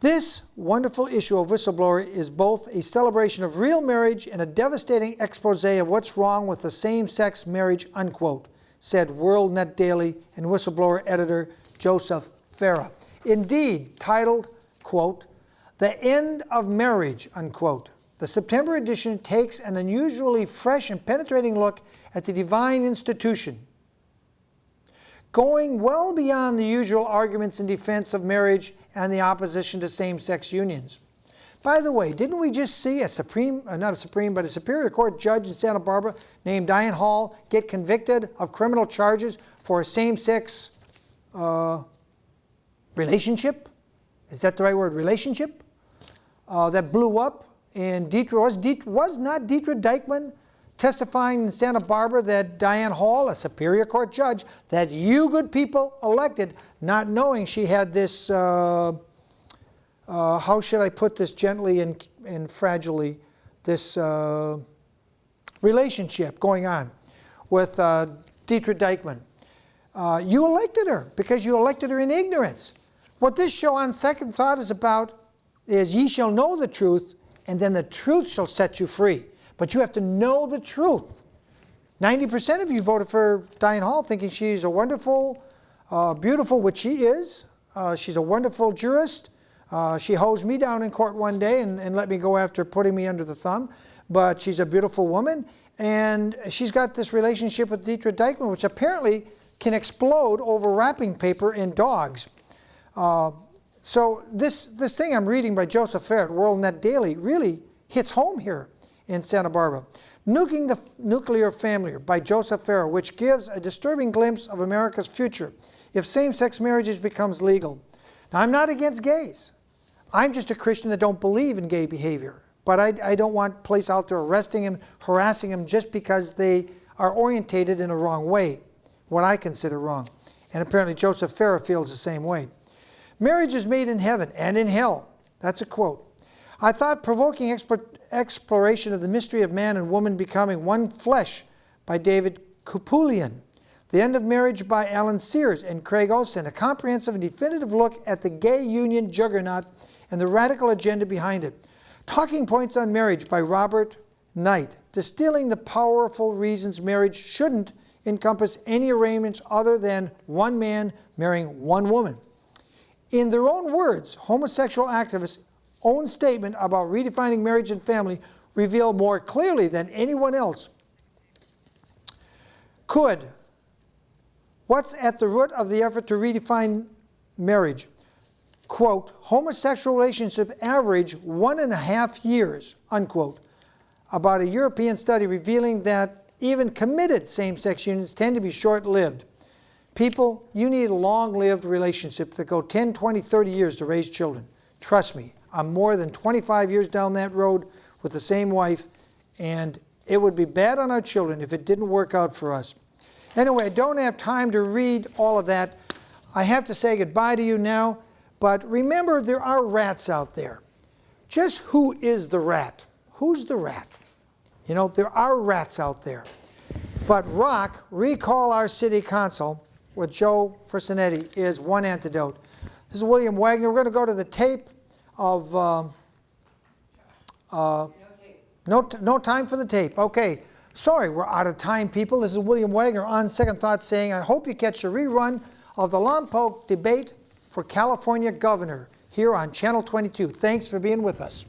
This wonderful issue of Whistleblower is both a celebration of real marriage and a devastating expose of what's wrong with the same-sex marriage, unquote, said WorldNet Daily and Whistleblower editor Joseph Farah. Indeed, titled, quote, The End of Marriage, unquote. The September edition takes an unusually fresh and penetrating look at the divine institution, going well beyond the usual arguments in defense of marriage and the opposition to same-sex unions. By the way, didn't we just see a Superior Court judge in Santa Barbara named Diane Hall get convicted of criminal charges for a same-sex relationship? Is that the right word, relationship? That blew up. And was not Deidre Deichmann testifying in Santa Barbara that Diane Hall, a Superior Court judge, that you good people elected, not knowing she had this, how should I put this gently and fragilely, this relationship going on with Deidre Deichmann. You elected her because you elected her in ignorance. What this show on second thought is about is ye shall know the truth, and then the truth shall set you free. But you have to know the truth. 90% of you voted for Diane Hall thinking she's a wonderful, beautiful, which she is. She's a wonderful jurist. She hosed me down in court one day and let me go after putting me under the thumb. But she's a beautiful woman. And she's got this relationship with Deidre Deichmann, which apparently can explode over wrapping paper and dogs. So this thing I'm reading by Joseph Farah at WorldNet Daily really hits home here in Santa Barbara. Nuking the Nuclear Family by Joseph Farah, which gives a disturbing glimpse of America's future if same-sex marriages becomes legal. Now, I'm not against gays. I'm just a Christian that don't believe in gay behavior. But I don't want police out there arresting them, harassing them just because they are orientated in a wrong way, what I consider wrong. And apparently Joseph Farah feels the same way. Marriage is made in heaven and in hell. That's a quote. I thought provoking exploration of the mystery of man and woman becoming one flesh by David Kupulian. The End of Marriage by Alan Sears and Craig Olsten. A comprehensive and definitive look at the gay union juggernaut and the radical agenda behind it. Talking Points on Marriage by Robert Knight. Distilling the powerful reasons marriage shouldn't encompass any arrangements other than one man marrying one woman. In their own words, homosexual activists' own statement about redefining marriage and family reveal more clearly than anyone else could what's at the root of the effort to redefine marriage. Quote, homosexual relationships average 1.5 years, unquote, about a European study revealing that even committed same-sex unions tend to be short-lived. People, you need a long-lived relationship that go 10, 20, 30 years to raise children. Trust me, I'm more than 25 years down that road with the same wife, and it would be bad on our children if it didn't work out for us. Anyway, I don't have time to read all of that. I have to say goodbye to you now, but remember there are rats out there. Just who is the rat? Who's the rat? You know, there are rats out there. But recall our city council with Joe Fersanetti is one antidote. This is William Wagener. We're going to go to the tape of, no time for the tape. Okay, sorry, we're out of time, people. This is William Wagener on Second Thought saying, I hope you catch a rerun of the Lompoc debate for California governor here on Channel 22. Thanks for being with us.